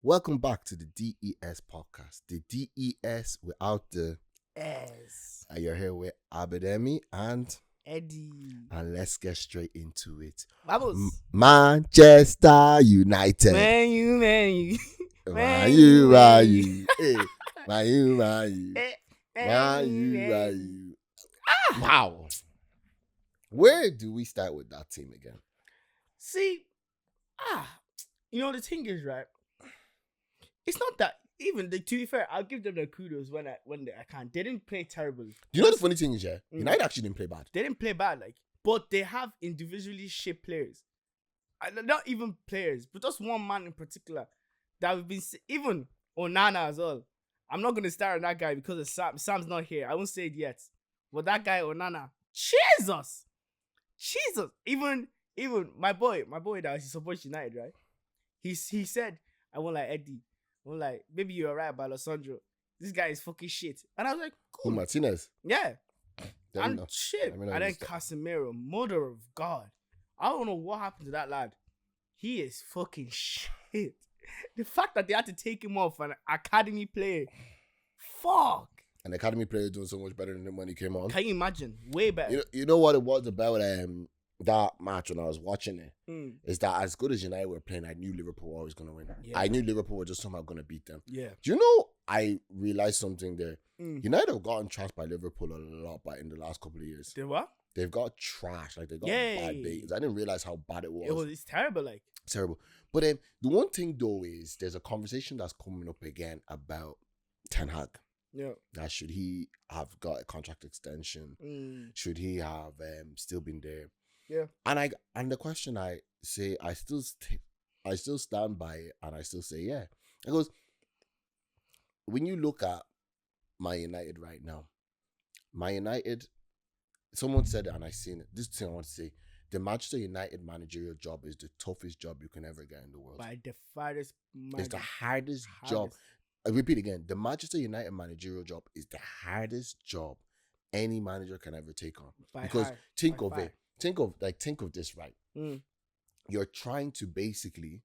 Welcome back to the DES podcast. The DES without the S. and you're here with Abedemi and Eddie. let's get straight into it. Vamos. Manchester United. Man, you. Man, you. Hey, man, you. Wow. Where do we start with that team again? See, the thing is, right? It's not that even to be fair, I'll give them the kudos when I can. They didn't play terrible. Do you know the funny thing is, yeah? United actually didn't play bad. They didn't play bad, but they have individually shaped players. Not even players, but just one man in particular that we've been even Onana as well. I'm not gonna start on that guy because of Sam. Sam's not here. I won't say it yet. But that guy Onana, Jesus. Even my boy that he supports United, right? He said, I won't like Eddie. I'm like, maybe you're right about Alessandro. This guy is fucking shit. And I was like, cool. Who, Martinez? Yeah. And shit. And then Casemiro, mother of God. I don't know what happened to that lad. He is fucking shit. The fact that they had to take him off an academy player. Fuck. An academy player doing so much better than him when he came on. Can you imagine? Way better. You know what it was about that match when I was watching it? Is that as good as United were playing, I knew Liverpool were always going to win. Yeah. I knew Liverpool were just somehow going to beat them. Yeah. Do you know, I realized something there. United have gotten trashed by Liverpool a lot in the last couple of years. They what? They've got trash. Like, they got bad beatings. I didn't realize how bad it was. It's terrible, It's terrible. But the one thing, though, is there's a conversation that's coming up again about Ten Hag. Yeah. That should he have got a contract extension? Should he have still been there? Yeah. And the question I say, I still stand by it, and I still say yeah. Because when you look at Man United right now, Man United, someone said it and I seen it. This thing I want to say, the Manchester United managerial job is the toughest job you can ever get in the world. By the farthest. It's the hardest job. I repeat again, the Manchester United managerial job is the hardest job any manager can ever take on. Because think of this, right? You're trying to basically,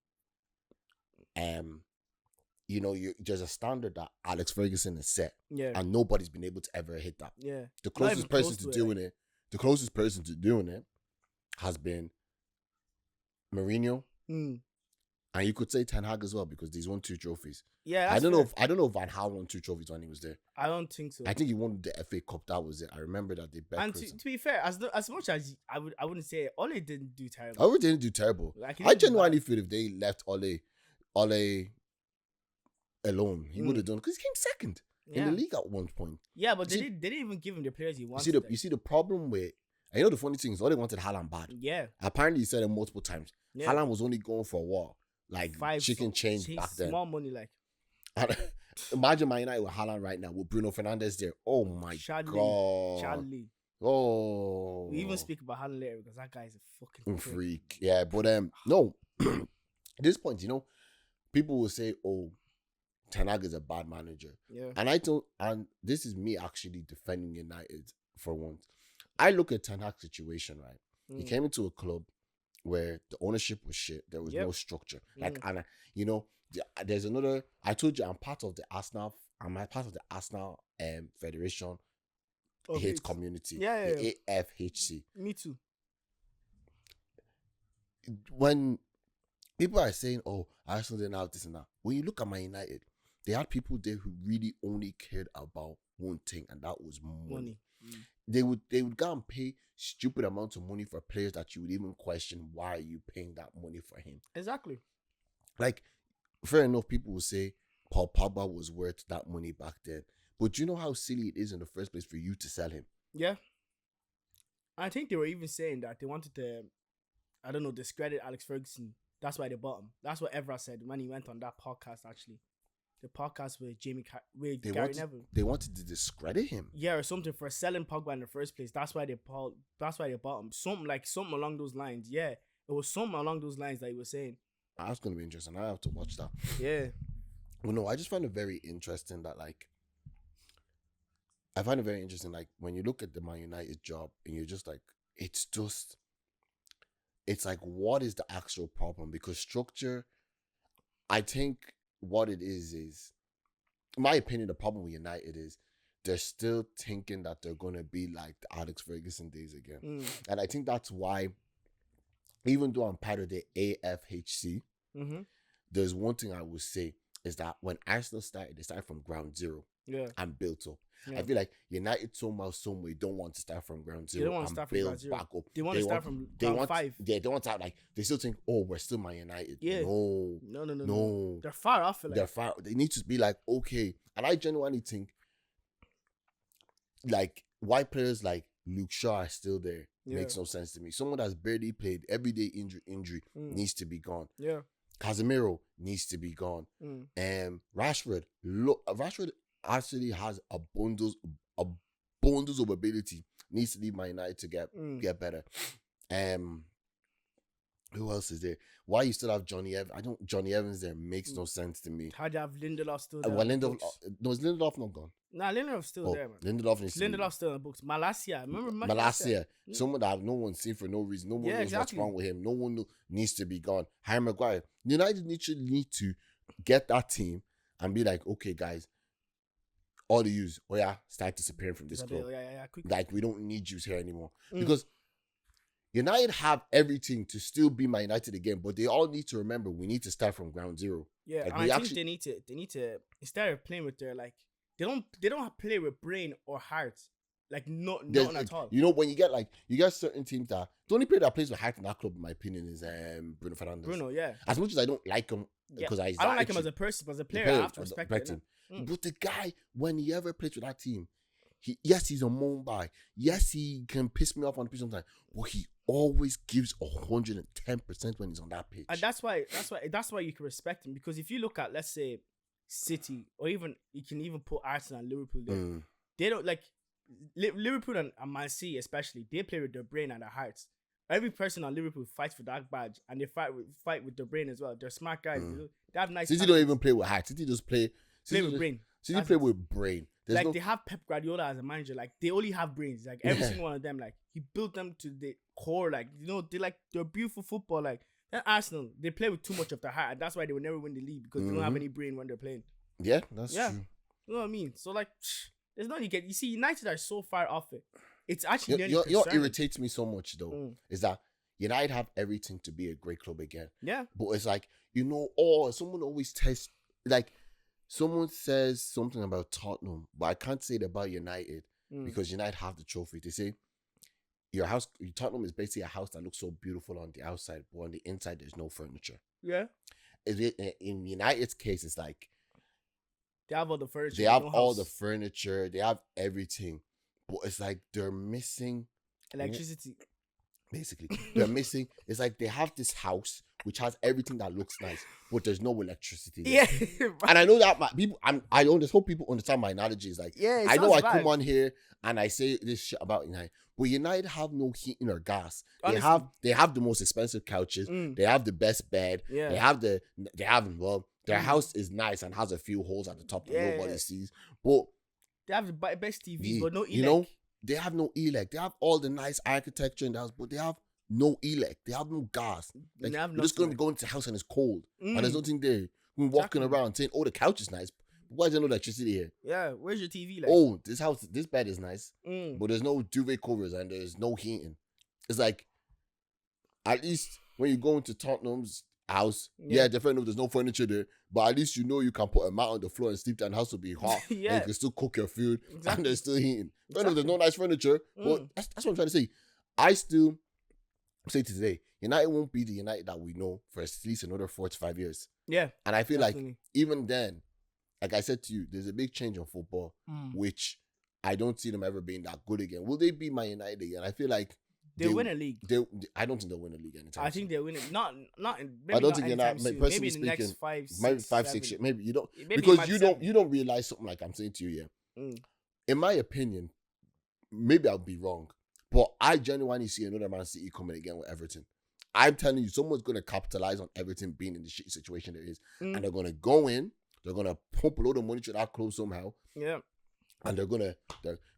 there's a standard that Alex Ferguson has set, and nobody's been able to ever hit that. Yeah, the closest person to doing it has been Mourinho, and you could say Ten Hag as well because he's won 2 trophies. Yeah, I don't know if Van Gaal won 2 trophies when he was there. I don't think so. I think he won the FA Cup. That was it. I remember that they bet. And to be fair, as much as I wouldn't say Ole didn't do terrible. Ole didn't do terrible. I genuinely feel if they left Ole alone, he would have done, because he came second in the league at one point. Yeah, but they didn't even give him the players he wanted. You see the problem with, and the funny thing is, Ole wanted HAALAND bad. Yeah. Apparently, he said it multiple times. Yeah. HAALAND was only going for what? Like 5 chicken change back then. Small money, Imagine Man United with HAALAND right now with Bruno Fernandes there. Oh my God. Charlie. Oh. We even speak about HAALAND later because that guy is a fucking freak. Yeah, but no. At this point, people will say, "Oh, Ten Hag is a bad manager." Yeah. And this is me actually defending United for once. I look at Ten Hag's situation, right? He came into a club where the ownership was shit. There was no structure. There's another. I told you I'm part of the Arsenal Federation hate community. Yeah. The AFHC. Me too. When people are saying, "Oh, Arsenal didn't have this and that," when you look at Man United, they had people there who really only cared about one thing, and that was money. They would go and pay stupid amounts of money for players that you would even question, why are you paying that money for him? Exactly. Like, fair enough, people will say Paul Pogba was worth that money back then. But do you know how silly it is in the first place for you to sell him? Yeah. I think they were even saying that they wanted to, discredit Alex Ferguson. That's why they bought him. That's what Evra said when he went on that podcast, actually. The podcast with Gary Neville. They wanted to discredit him. Yeah, or something for selling Pogba in the first place. That's why they bought him. Something along those lines. Yeah, it was something along those lines that he was saying. That's gonna be interesting. I have to watch that. Yeah. Well, no, I just find it very interesting that when you look at the Man United job and you're just like, it's like, what is the actual problem? Because structure, I think what it is, in my opinion, the problem with United is they're still thinking that they're going to be like the Alex Ferguson days again. And I think that's why, even though I'm part of the AFHC, there's one thing I would say is that when Arsenal started, they started from ground zero and built up. I feel like United somehow, some way don't want to start from ground zero. They don't want to start from ground zero. They want to start from ground 5. Yeah, they want to have, like, they still think, oh, we're still Man United. Yeah. No. They're far off. They're far. They need to be like, okay. And I genuinely think, like, why players like Luke Shaw are still there makes no sense to me. Someone that's barely played, everyday injury needs to be gone. Yeah. Casemiro needs to be gone. Rashford actually has a bundles of ability. Needs to leave Man United to get better. Who else is there? Why you still have Johnny Evans? Johnny Evans there makes no sense to me. How do you have Lindelof still there? Well, is Lindelof not gone? Nah, Lindelof's still there, man. Lindelof's still in the books. Malacia. Remember Malacia? Someone that no one's seen for no reason. No one knows what's wrong with him. No one needs to be gone. Harry Maguire. United need to get that team and be like, okay, guys, all the yous, start disappearing from this club. Quickly. Like, we don't need yous here anymore. Because United have everything to still be Man United again, but they all need to remember we need to start from ground zero. Yeah, like, and I think they need to instead of playing with their, like, they don't play with brain or heart. Like, nothing at all. You know, when you get certain teams that the only player that plays with heart in that club, in my opinion, is Bruno Fernandes. Bruno, yeah. As much as I don't like him, because I don't like him as a person, but as a player, I have to respect him. But the guy, when he ever plays with that team, he's a Mumbai. Yes, he can piss me off on the pitch sometimes, but he always gives 110% when he's on that pitch. And that's why you can respect him, because if you look at, let's say, City, or even you can even put Arsenal and Liverpool there, they don't, like, Liverpool and Man City especially, they play with their brain and their hearts. Every person on Liverpool fights for that badge, and they fight with their brain as well. They're smart guys. They have nice. City don't even play with heart. City just play with brain. City play with brain. They have Pep Guardiola as a manager. Like, they only have brains. Like, every single one of them. Like, he built them to the core. Like, they're beautiful football. Like, and Arsenal, they play with too much of their heart, and that's why they will never win the league, because they don't have any brain when they're playing. Yeah, that's true. You know what I mean? So, like, there's nothing you get. You see, United are so far off it. It's actually you know what irritates me so much though is that United have everything to be a great club again. Yeah, but it's like, someone always tests, like, someone says something about Tottenham, but I can't say it about United because United have the trophy. They say your Tottenham is basically a house that looks so beautiful on the outside, but on the inside there's no furniture. Yeah, in United's case, it's like they have all the furniture. They have all the furniture. They have everything, but it's like they're missing electricity. Basically, they're missing. It's like they have this house which has everything that looks nice, but there's no electricity. Yeah, and I know that people. I just hope people understand my analogy. Is like, I know I come on here and I say this shit about United, but United have no heating or gas. Honestly. They have the most expensive couches. They have the best bed. Yeah. Their house is nice and has a few holes at the top that nobody sees. But they have the best TV, but no elec. You know, they have no elec. They have all the nice architecture in the house, but they have no elec. They have no gas. Like, you're just going to be going to the house and it's cold. And there's nothing there. We're walking around saying, oh, the couch is nice. Why is there no electricity here? Yeah, where's your TV? Like? Oh, this bed is nice. But there's no duvet covers and there's no heating. It's like, at least when you go into Tottenham's house, definitely there's no furniture there, but at least you can put a mat on the floor and sleep there and the house will be hot. And you can still cook your food and there's still heating. There's no nice furniture, but that's what I'm trying to say. I still say to today, United won't be the United that we know for at least another 4 to 5 years. Yeah. And I feel like even then, like I said to you, there's a big change in football, which I don't see them ever being that good again. Will they be Man United again? I feel like they win a league. I don't think they'll win a league anytime. I think they'll win it. Not. I don't think they're not. Maybe in the next 5, 6 years. Maybe you don't because you don't realize something like I'm saying to you. Yeah. In my opinion, maybe I'll be wrong, but I genuinely see another Man City coming again with Everton. I'm telling you, someone's going to capitalize on Everton being in the shitty situation there is, and they're going to go in. They're going to pump a load of money to that club somehow. Yeah. And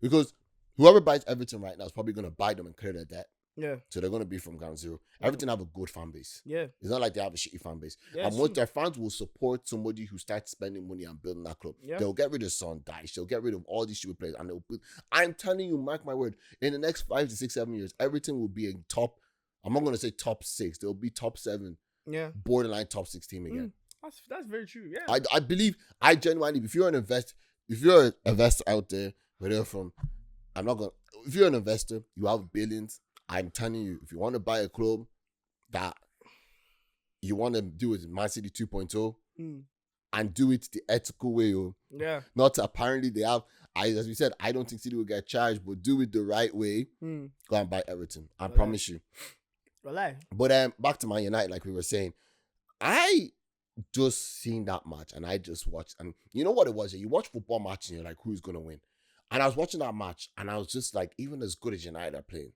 because whoever buys Everton right now is probably going to buy them and clear their debt. Yeah. So they're going to be from ground zero. Everton have a good fan base. Yeah. It's not like they have a shitty fan base. Yeah, And once their fans will support somebody who starts spending money and building that club, they'll get rid of Son, Dyche, they'll get rid of all these stupid players, and they'll put. I'm telling you, mark my word, in the next 5 to 6, 7 years, Everton will be a top. I'm not going to say top 6. They'll be top 7. Yeah. Borderline top 6 team again. That's very true. Yeah. I believe. I genuinely, if you're an investor out there, where they're from, if you're an investor, you have billions. I'm telling you, if you want to buy a club that you want to do it Man City 2.0 and do it the ethical way, not apparently they have. As we said, I don't think City will get charged, but do it the right way. Go and buy Everton. I promise you. But back to Man United, like we were saying, I just seen that match and I just watched, and you know what it was? You watch football matches and you're like, who's gonna win? And I was watching that match and I was just like, even as good as United are playing,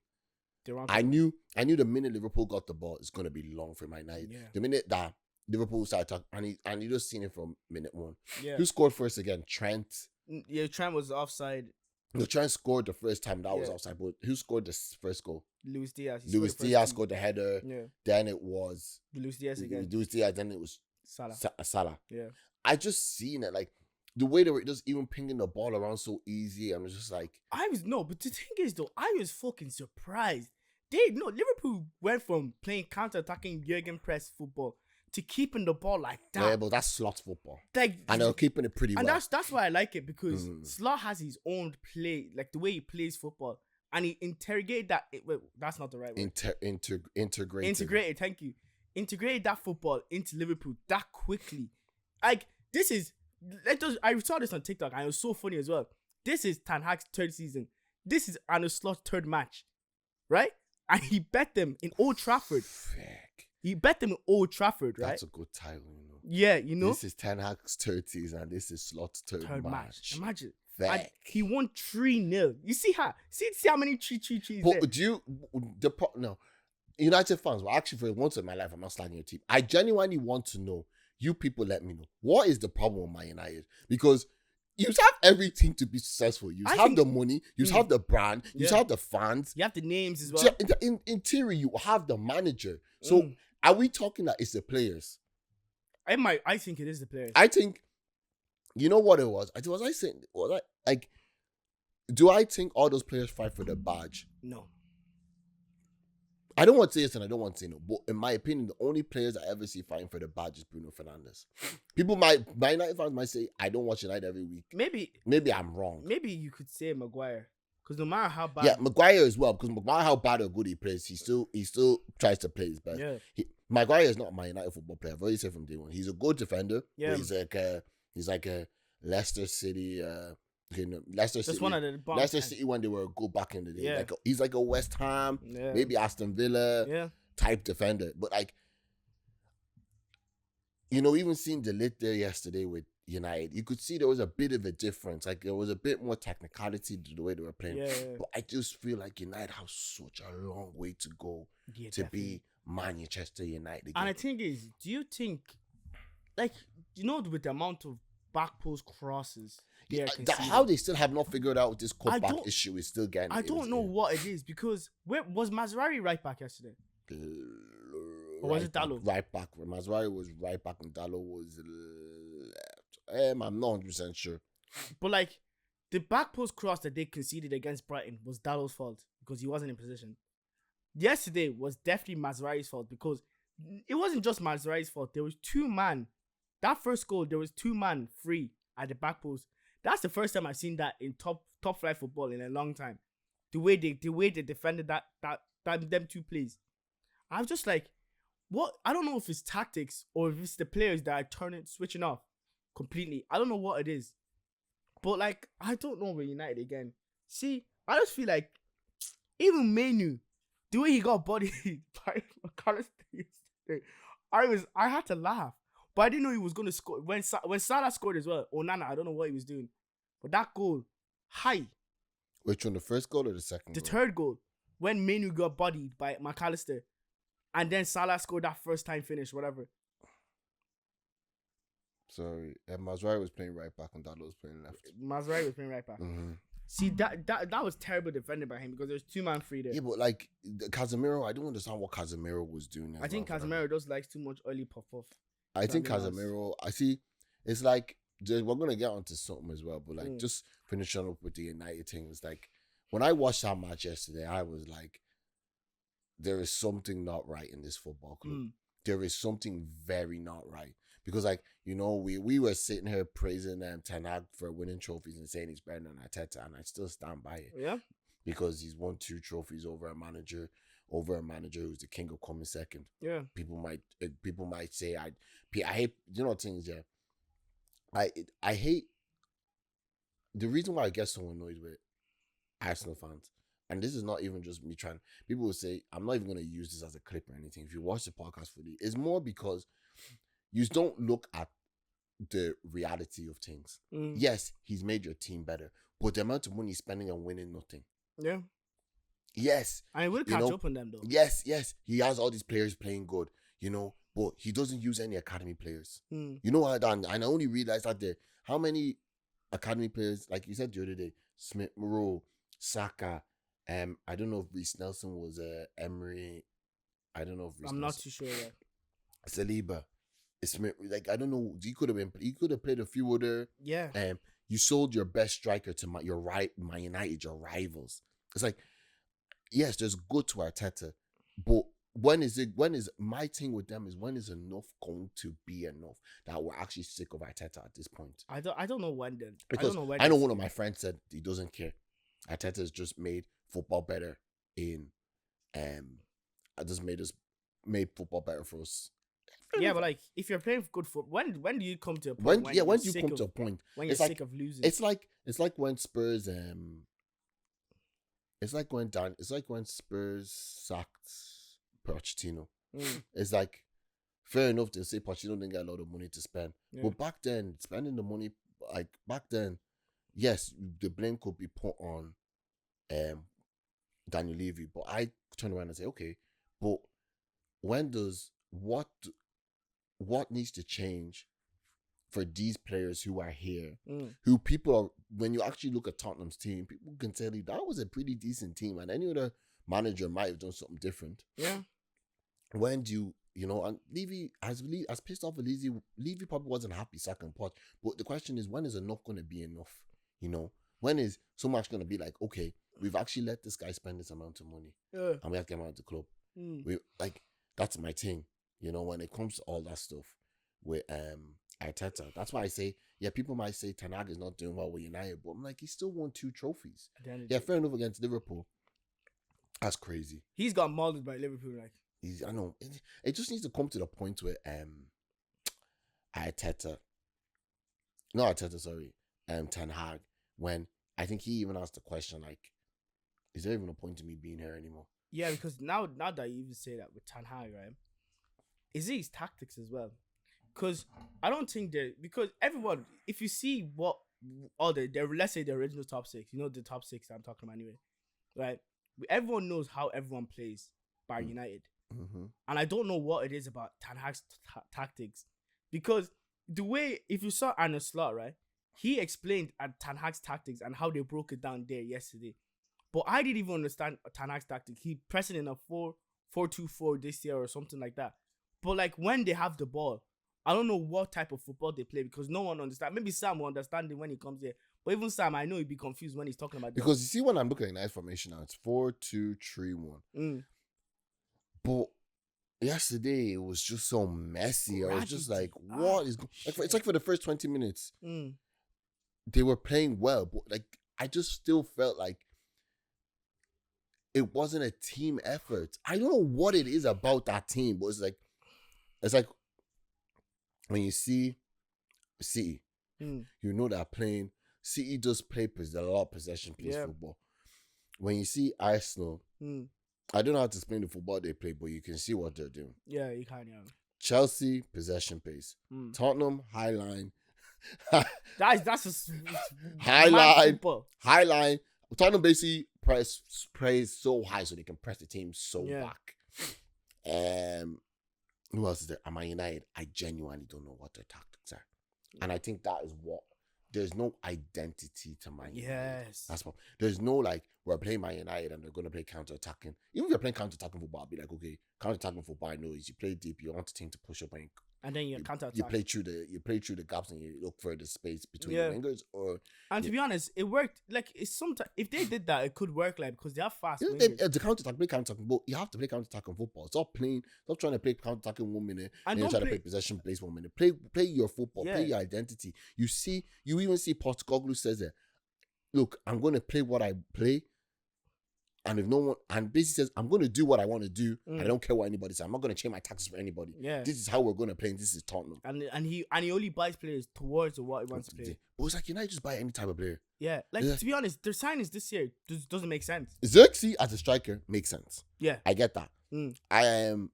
I knew the minute Liverpool got the ball, it's gonna be long for Man United. Yeah. The minute that Liverpool started talking, and you just seen it from minute one. Yeah. Who scored first again? Trent. Yeah, Trent was offside. No, Trent scored the first time. That was offside. But who scored the first goal? Luis Diaz. Luis Diaz scored the header. Yeah. Then it was Luis Diaz again. Luis Diaz. Then it was Salah. Yeah. I just seen it, like the way they were just even pinging the ball around so easy. I was just like, but the thing is though, I was fucking surprised. Liverpool went from playing counter-attacking Jurgen press football to keeping the ball like that. Yeah, but that's Slot football. And they're keeping it pretty well. And that's why I like it, because Slot has his own play, like the way he plays football. And he interrogated that. That's not the right word. Integrated, thank you. Integrated that football into Liverpool that quickly. Like, I saw this on TikTok and it was so funny as well. This is Ten Hag's 3rd season. This is Arne Slot's 3rd match. Right? And he bet them in Old Trafford. He bet them in Old Trafford, right? That's a good title, you know. Yeah, you know. This is Ten Hag's 3rd season and this is Slot's 3rd match. Imagine. And he won 3-0. You see how many 3-3-3s there? No. United fans, well, actually, for once in my life, I'm not slagging your team. I genuinely want to know. You people let me know. What is the problem with Man United? Because you have everything to be successful. You have the money. You have the brand. You have the fans. You have the names as well. In theory, you have the manager. So are we talking that it's the players? I think it is the players. I think, you know what it was? Do I think all those players fight for the badge? No. I don't want to say yes and I don't want to say no, but in my opinion, the only players I ever see fighting for the badge is Bruno Fernandes. My United fans might say, I don't watch United every week. Maybe I'm wrong. Maybe you could say Maguire. Because no matter how bad... Yeah, Maguire as well. Because no matter how bad or good he plays, he still tries to play his best. Yeah. Maguire is not my United football player. I've already said from day one. He's a good defender. Yeah. He's like a Leicester City... Leicester City when they were good back in the day. Yeah. He's like a West Ham, maybe Aston Villa type defender. But like, even seeing De Ligt there yesterday with United, you could see there was a bit of a difference. Like there was a bit more technicality to the way they were playing. Yeah. But I just feel like United have such a long way to go to be Manchester United again. And the thing is, do you think, with the amount of back post crosses, how they still have not figured out this cutback issue is still getting. I don't know what it is, because was Mazraoui right back yesterday? Or was it Dalot? Right back. Mazraoui was right back and Dalot was left. I'm not 100% sure. But the back post cross that they conceded against Brighton was Dalot's fault because he wasn't in position. Yesterday was definitely Mazraoui's fault, because it wasn't just Mazraoui's fault. There was 2 man. That first goal, there was 2 man free at the back post. That's the first time I've seen that in top flight football in a long time. The way they defended them 2 plays. I'm just like, what? I don't know if it's tactics or if it's the players that are switching off completely. I don't know what it is. But I don't know with United again. See, I just feel like even Menu, the way he got bodied by McAllister yesterday, I had to laugh. But I didn't know he was going to score. When Salah scored as well, Onana, I don't know what he was doing. But that goal, high. Which one, the first goal or the second goal? The 3rd goal. When Menu got bodied by McAllister. And then Salah scored that first time finish, whatever. Sorry. Mazraoui was playing right back and Dalot was playing left. Mazraoui was playing right back. Mm-hmm. See, that was terrible defending by him because there's 2-man free there. Yeah, but like Casemiro, I don't understand what Casemiro was doing. I think Casemiro just likes too much early puff. I think Casemiro, I see, it's like, we're going to get onto something as well, but like, just finishing up with the United thing, it's like, when I watched that match yesterday, I was like, there is something not right in this football club. There is something very not right. Because, like, you know, we were sitting here praising Ten Hag for winning trophies and saying he's better than Arteta, and I still stand by it. Yeah. Because he's won 2 trophies over a manager who's the king of coming second. Yeah. People might say I hate, you know, things. Yeah. I hate, the reason why I get so annoyed with Arsenal fans, and this is not even just me trying. People will say, I'm not even going to use this as a clip or anything. If you watch the podcast fully, it's more because you don't look at the reality of things. Yes, he's made your team better, but the amount of money he's spending on winning nothing. Yeah. Yes. I will catch up on them though. Yes. He has all these players playing good, you know, but he doesn't use any academy players. You know what? And I only realized that how many academy players, like you said the other day, Smith Rowe, Saka, I don't know if Reece Nelson was Emery. I don't know if I'm not too sure yet. Saliba. Smith, like, I don't know. He could have played a few other. Yeah. You sold your best striker to Man United, your rivals. It's like, yes, there's good to Arteta, but when is my thing with them is, when is enough going to be enough that we're actually sick of Arteta at this point? I don't know when then. Because I know one of my friends said he doesn't care. Arteta's just made football better made football better for us. Yeah, but like, if you're playing good football, when do you come to a point when you come to a point when you're sick of losing? It's like when Spurs it's like when Spurs sacked Pochettino. It's like, fair enough to say Pochettino didn't get a lot of money to spend. Yeah. But back then, spending the money, like back then, yes, the blame could be put on Daniel Levy. But I turn around and say, okay, but what needs to change for these players who are here, who people are, when you actually look at Tottenham's team, people can tell you that was a pretty decent team, and any other manager might have done something different. Yeah. When do you know, and Levy, as pissed off with Levy probably wasn't happy sacking Poch, but the question is, when is enough going to be enough? You know, when is so much going to be like, okay, we've actually let this guy spend this amount of money, and we have to get him out of the club. We, like, that's my thing. You know, when it comes to all that stuff with Arteta, that's why I say, yeah, people might say Ten Hag is not doing well with United, but I'm like, he still won 2 trophies. Yeah, fair enough against Liverpool. That's crazy. He's got mauled by Liverpool, like. I know. It just needs to come to the point where Ten Hag, when I think he even asked the question, like, is there even a point to me being here anymore? Yeah, because now that you even say that with Ten Hag, right? Is it his tactics as well? Because I don't think because everyone, if you see what all let's say the original top 6, you know, the top 6 I'm talking about anyway, right? Everyone knows how everyone plays by United. And I don't know what it is about Ten Hag's tactics, because the way, if you saw Arne Slot, right, he explained Ten Hag's tactics and how they broke it down there yesterday. But I didn't even understand Ten Hag's tactics. He pressing in a 4-2-4 this year or something like that. But like, when they have the ball, I don't know what type of football they play, because no one understands. Maybe Sam will understand it when he comes here. But even Sam, I know he'd be confused when he's talking about that. Because you see, when I'm looking at nice formation now, it's 4-2-3-1. But yesterday, it was just so messy. I was just like, what is... It's like for the first 20 minutes, they were playing well. But like, I just still felt like it wasn't a team effort. I don't know what it is about that team, but it's like when you see City, you know they're playing. City does play a lot of possession-based football. When you see Arsenal, I don't know how to explain the football they play, but you can see what they're doing. Yeah, you can, yeah. Chelsea, possession-based. Tottenham, high line. That's just high line. High line. Tottenham basically praise so high so they can press the team so back. Who else is there? Am I United? I genuinely don't know what their tactics are. And I think that is what there's no identity to Man United. Yes. That's what. There's no like we're playing Man United and they're gonna play counter attacking. Even if you're playing counter attacking football, I'll be like, okay, counter attacking football. I know is you play deep, you want the team to push up And then you counter attack. you play through the gaps and you look for the space between the wingers. And to be honest, it worked. Like it's sometimes if they did that, it could work. Like because they have fast. The counter attack, play counter attack, but you have to play counter attack in football. Stop trying to play counter attack in 1 minute and then try to play possession plays 1 minute. Play your football, play your identity. You even see Postecoglou says it. Look, I'm going to play what I play. And if no one, and basically says, I'm going to do what I want to do. And I don't care what anybody says. I'm not going to change my tactics for anybody. Yeah. This is how we're going to play. And this is Tottenham. And he only buys players towards what he wants to play. But it's like, United just buy any type of player. Yeah. Like, to be honest, their signings this year doesn't make sense. Xerxes as a striker makes sense. Yeah. I get that. I am.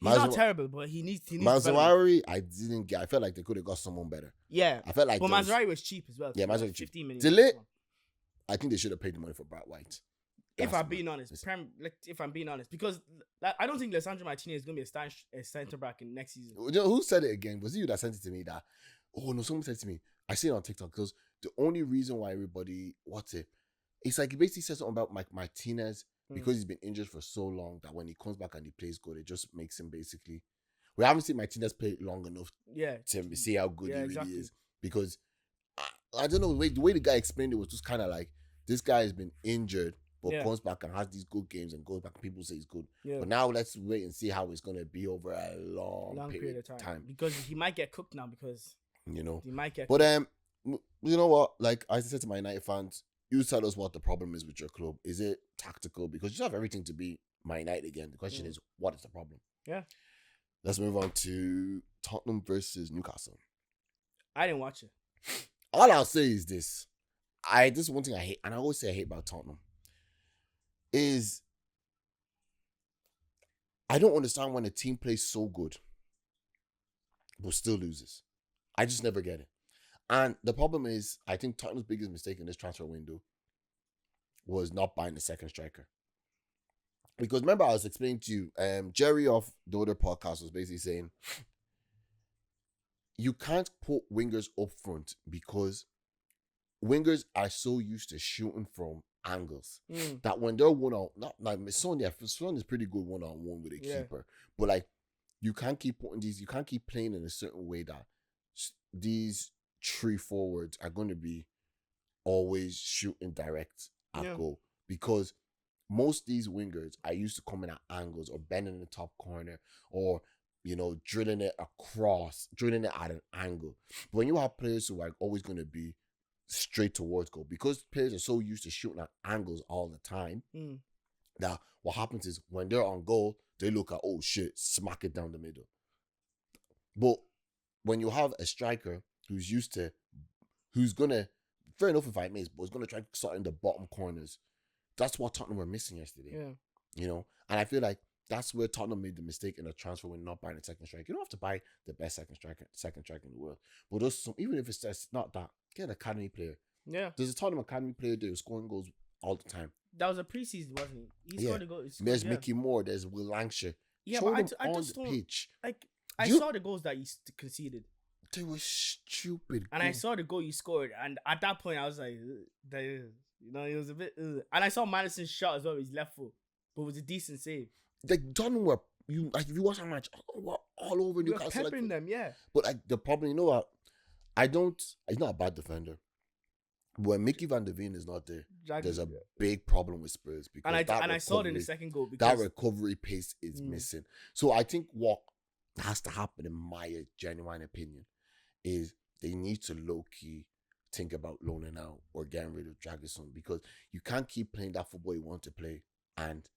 He's not terrible, but he needs Mazzarri, I didn't get. I felt like they could have got someone better. Yeah. I felt like. But Mazzarri was cheap as well. Yeah, Mazzarri cheap. 15 million. Delay, I think they should have paid the money for Brad White. If I'm being honest, because I don't think Lisandro Martinez is going to be a centre back in next season. You know, who said it again? Was it you that sent it to me? That someone said to me. I see it on TikTok because the only reason why everybody it's like he basically said something about Mike Martinez because he's been injured for so long that when he comes back and he plays good, it just makes him basically. We haven't seen Martinez play long enough to see how good he really is because I don't know the way the guy explained it was just kind of like this guy has been injured. But comes back and has these good games and goes back and people say he's good. Yeah. But now let's wait and see how it's going to be over a long period of time. Because he might get cooked now because, he might get cooked. But, you know what? Like I said to my United fans, you tell us what the problem is with your club. Is it tactical? Because you have everything to be Man United again. The question is, what is the problem? Yeah. Let's move on to Tottenham versus Newcastle. I didn't watch it. All I'll say is this. This is one thing I hate, and I always say I hate about Tottenham. Is I don't understand when a team plays so good but still loses. I just never get it. And the problem is, I think Tottenham's biggest mistake in this transfer window was not buying the second striker. Because remember, I was explaining to you, Jerry of the other podcast was basically saying, you can't put wingers up front because wingers are so used to shooting from angles that when they're not like Son is pretty good one-on-one with a keeper, but like you can't keep playing in a certain way that these three forwards are going to be always shooting direct at goal because most of these wingers are used to coming at angles or bending in the top corner or drilling it across, drilling it at an angle. But when you have players who are always going to be straight towards goal because players are so used to shooting at angles all the time that what happens is when they're on goal they look at smack it down the middle. But when you have a striker who's gonna, fair enough if I miss, but is gonna try to start in the bottom corners, that's what Tottenham were missing yesterday. And I feel like that's where Tottenham made the mistake in a transfer when not buying a second striker. You don't have to buy the best second striker in the world, but even if it's just not that, get an academy player. Yeah, there's a Tottenham academy player there who's scoring goals all the time. That was a preseason, wasn't he? He scored a goal. There's Mickey Moore. There's Will Lancashire. Yeah, show but them I on just the don't pitch. Like. I saw the goals that he conceded. They were stupid. And I saw the goal you scored, and at that point I was like, it was a bit. And I saw Madison's shot as well with his left foot, but it was a decent save. They Tottenham were if you watch that match, all over Newcastle. Peppering them, yeah. But the problem, what? He's not a bad defender. When Mickey Van de Ven is not there, there's a big problem with Spurs because I saw it in the second goal because that recovery pace is missing. So I think what has to happen, in my genuine opinion, is they need to low-key think about loaning out or getting rid of Draguson because you can't keep playing that football you want to play and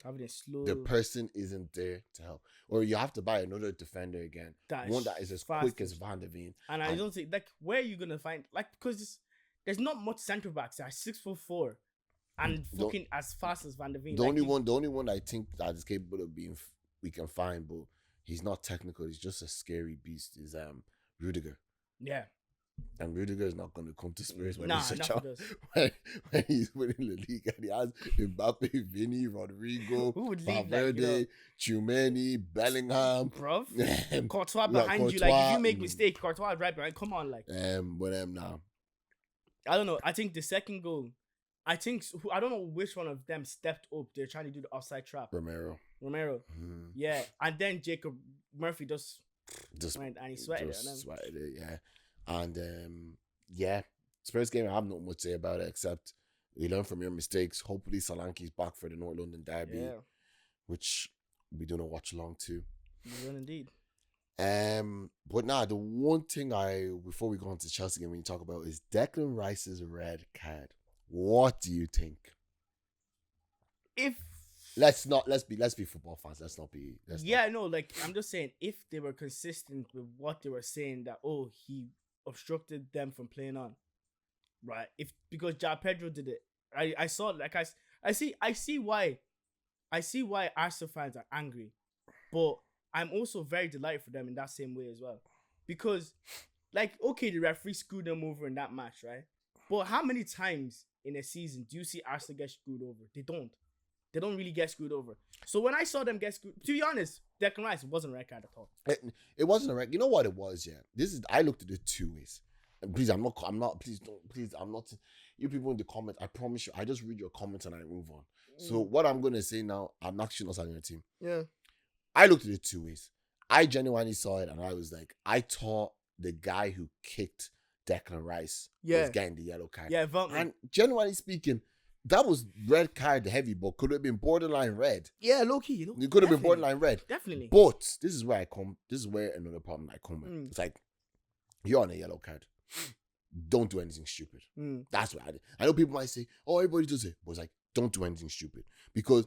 the person isn't there to help. Or you have to buy another defender again. One that is as quick as Van de Ven. And I don't think, where are you going to find, because there's not much centre backs that are 6'4" and fucking as fast as Van de Ven. The only one I think that is capable of being we can find, but he's not technical. He's just a scary beast. Is Rudiger. Yeah. And Rudiger is not going to come to Spurs when he's winning the league and he has Mbappé, Vinny, Rodrigo, Valverde, Tchouameni, Bellingham, Courtois behind you. Like if you make mistake, Courtois right behind. Come on, like. But now I don't know. I think the second goal, I don't know which one of them stepped up. They're trying to do the offside trap. Romero. Mm. Yeah, and then Jacob Murphy just went and he sweated it. Sweated it, yeah. And yeah, Spurs game, I have nothing much to say about it except we learn from your mistakes. Hopefully Solanke's back for the North London derby, which we do not watch along to. We will indeed. But nah, the one thing before we go on to Chelsea game, when you talk about is Declan Rice's red card. What do you think? Let's be football fans. I'm just saying, if they were consistent with what they were saying, that he obstructed them from playing on, right? Because João Pedro did it, I saw it. Like I see why Arsenal fans are angry, but I'm also very delighted for them in that same way as well, because the referee screwed them over in that match, right? But how many times in a season do you see Arsenal get screwed over? They don't really get screwed over. So when I saw them get screwed, to be honest, Declan Rice wasn't a red card at all. It wasn't a red. You know what it was? Yeah, I looked at it two ways. And please, I'm not. You people in the comments, I promise you, I just read your comments and I move on. So what I'm gonna say now, I'm actually not on your team. Yeah. I looked at it two ways. I genuinely saw it and I was like, I thought the guy who kicked Declan Rice was getting the yellow card. Yeah, Veltman. And genuinely speaking, that was red card heavy, but could have been borderline red. Yeah, low key. It could have been borderline red. Definitely. But this is where another problem I come with. It's like, you're on a yellow card. Don't do anything stupid. That's what I did. I know people might say, everybody does it. But it's like, don't do anything stupid. Because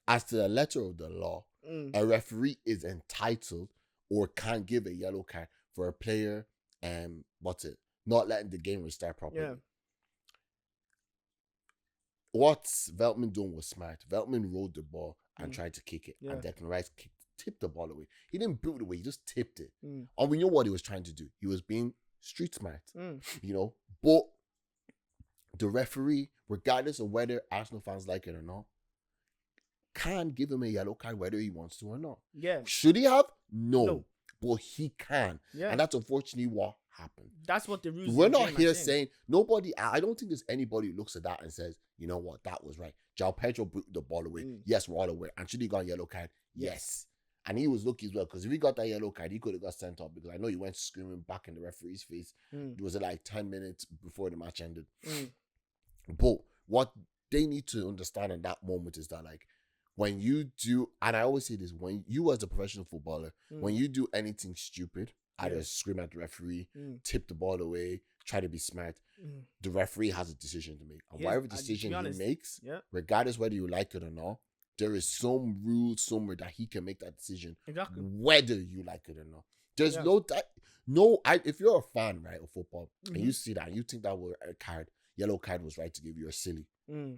as to the letter of the law, a referee is entitled or can give a yellow card for a player not letting the game restart properly. Yeah. What Veltman done was smart. Veltman rolled the ball and tried to kick it. Yeah. And Declan Rice tipped the ball away. He didn't boot it away. He just tipped it. And we know what he was trying to do. He was being street smart. But the referee, regardless of whether Arsenal fans like it or not, can give him a yellow card whether he wants to or not. Yeah. Should he have? No. But he can. Yeah. And that's unfortunately what happened. That's what the rules. We're not here saying nobody. I don't think there's anybody who looks at that and says, you know what, that was right. João Pedro booted the ball away. Yes, we're all aware. And should he got a yellow card? Yes. And he was lucky as well, because if he got that yellow card, he could have got sent off, because I know he went screaming back in the referee's face. It was like 10 minutes before the match ended. But what they need to understand in that moment is that, like, when you do, and I always say this, when you as a professional footballer, when you do anything stupid, either scream at the referee, tip the ball away, try to be smart, the referee has a decision to make. And whatever decision he makes, regardless whether you like it or not, there is some rule somewhere that he can make that decision, whether you like it or not. There's if you're a fan, right, of football, and you see that and you think that yellow card was right to give you, you're silly.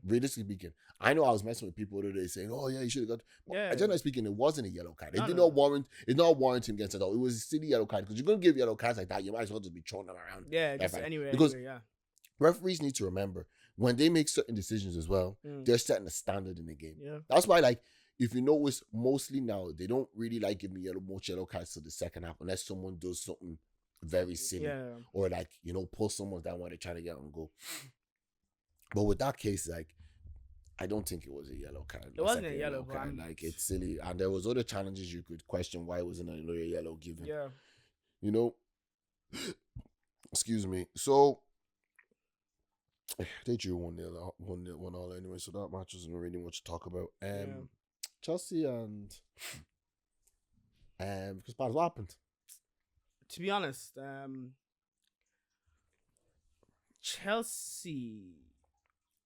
Realistically speaking, I know I was messing with people the other day saying, you should have got. Generally speaking, it wasn't a yellow card. It did not warrant. It's not warrant him getting sent out. It was a silly yellow card, because you're gonna give yellow cards like that, you might as well just be throwing them around. Yeah, just anywhere. Because referees need to remember, when they make certain decisions as well, they're setting a standard in the game. Yeah. That's why, like, if you notice, mostly now they don't really like giving much yellow cards to the second half unless someone does something very silly, or like, pull someone down while they're trying to get on goal. But with that case, like, I don't think it was a yellow card. It wasn't a yellow card. Like, it's silly. And there was other challenges you could question why it wasn't another yellow given. Yeah. Excuse me. So they drew 1-0, 1-1 anyway, so that match wasn't really much to talk about. Chelsea and because what happened? To be honest, Chelsea.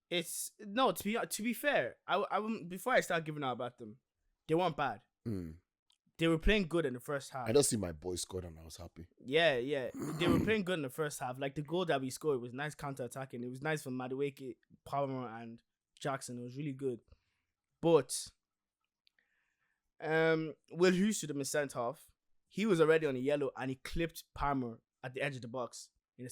To be fair, I before I start giving out about them, they weren't bad. They were playing good in the first half. I just see my boys scored and I was happy. Yeah. They were playing good in the first half. Like, the goal that we scored was nice counter-attacking. It was nice from Madueke, Palmer, and Jackson. It was really good. But Will Hughes should have been sent off. He was already on a yellow and he clipped Palmer at the edge of the box in the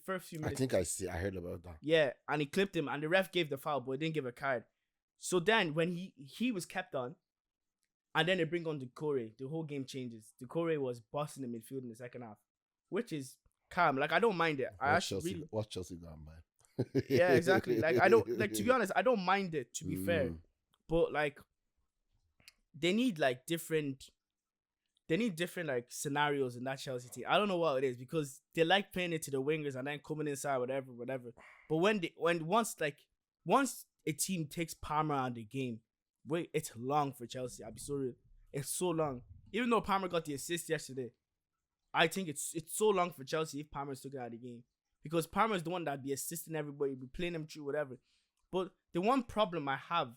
first few minutes. I heard about that. Yeah, and he clipped him and the ref gave the foul, but he didn't give a card. So then when he was kept on, and then they bring on Doucouré, the whole game changes. Doucouré was bossing the midfield in the second half, which is calm. Like I don't mind it. I actually really, What's Chelsea gone by? yeah, exactly. Like I don't like, to be honest, I don't mind it, to be fair, Mm. but like they need like different. They need different like scenarios in that Chelsea team. I don't know what it is because they like playing it to the wingers and then coming inside, whatever. But once a team takes Palmer out of the game, wait, it's long for Chelsea. I'll be so real. It's so long. Even though Palmer got the assist yesterday, I think it's so long for Chelsea if Palmer's took it out of the game. Because Palmer's the one that be assisting everybody, be playing them through, whatever. But the one problem I have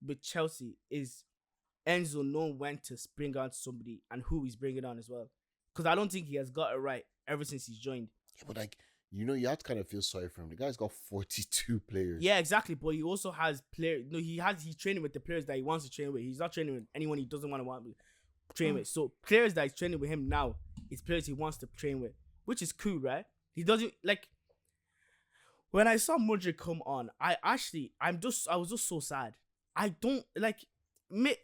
with Chelsea is Enzo knowing when to bring on somebody and who he's bringing on as well. Because I don't think he has got it right ever since he's joined. Yeah, but like, you have to kind of feel sorry for him. The guy's got 42 players. Yeah, exactly. But he also has players. No, he's training with the players that he wants to train with. He's not training with anyone he doesn't want to train with. So players that he's training with him now is players he wants to train with, which is cool, right? He doesn't like. When I saw Mudryk come on, I was just so sad. I don't like.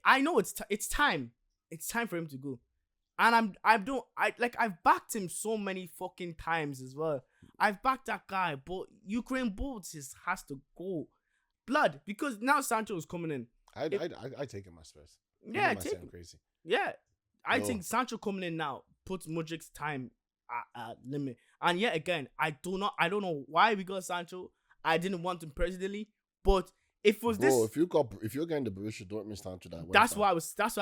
I know it's time. It's time for him to go, and I've backed him so many fucking times as well. I've backed that guy, but Ukraine Bolts has to go, blood, because now Sancho is coming in. I take him as Spurs. Yeah, I'm crazy. Yeah, I No. think Sancho coming in now puts Mudryk's time at limit. And yet again, I don't know why we got Sancho. I didn't want him personally, but if it was Bro, if you're getting the Borussia Dortmund Sancho, that's what I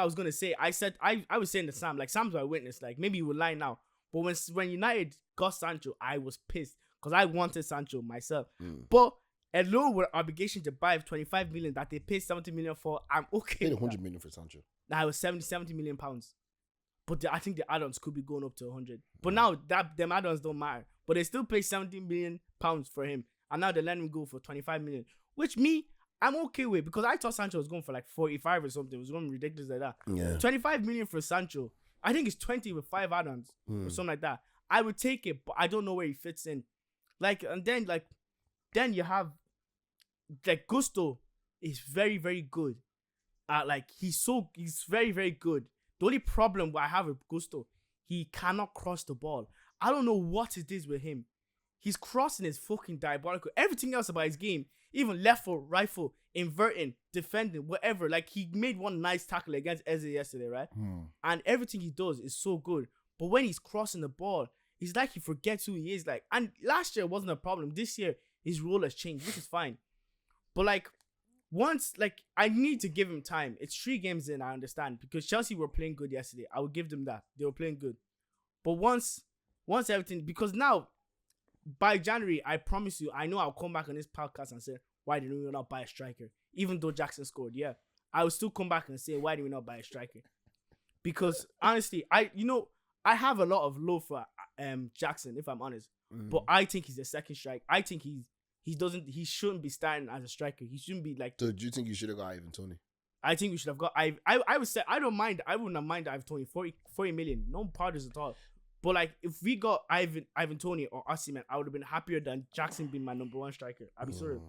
was gonna say. I was saying to Sam, like Sam's my witness, like maybe he would lie now. But when United got Sancho, I was pissed because I wanted Sancho myself. But alone with obligation to buy 25 million that they paid 70 million for, I'm okay. Paid 100 million for Sancho. Now it was 70 million pounds. But I think the add-ons could be going up to 100. But now them add-ons don't matter. But they still pay 70 million pounds for him. And now they let him go for 25 million. Which I'm okay with, because I thought Sancho was going for like 45 or something. It was going to be ridiculous like that. Yeah. 25 million for Sancho. I think it's 20 with 5 add-ons or something like that. I would take it, but I don't know where he fits in. Then you have Gusto is very, very good. He's very, very good. The only problem I have with Gusto, he cannot cross the ball. I don't know what it is with him. His crossing is fucking diabolical. Everything else about his game, even left foot, right foot, inverting, defending, whatever. Like, he made one nice tackle against Eze yesterday, right? And everything he does is so good. But when he's crossing the ball, it's like he forgets who he is. Like, and last year wasn't a problem. This year, his role has changed, which is fine. But I need to give him time. It's 3 games in, I understand. Because Chelsea were playing good yesterday. I would give them that. They were playing good. But once everything, because now, by January, I promise you, I know I'll come back on this podcast and say, why did we not buy a striker? Even though Jackson scored, yeah. I will still come back and say, why did we not buy a striker? Because honestly, I have a lot of love for Jackson, if I'm honest. But I think he's a second striker. I think he shouldn't be starting as a striker. He shouldn't be like. So do you think you should have got Ivan Toney? I think we should have got. I would say I don't mind. I wouldn't have mind Ivan Toney 40 million. No problems at all. But like, if we got Ivan Toney or Osimhen, I would have been happier than Jackson being my number 1 striker. I'd be sorry.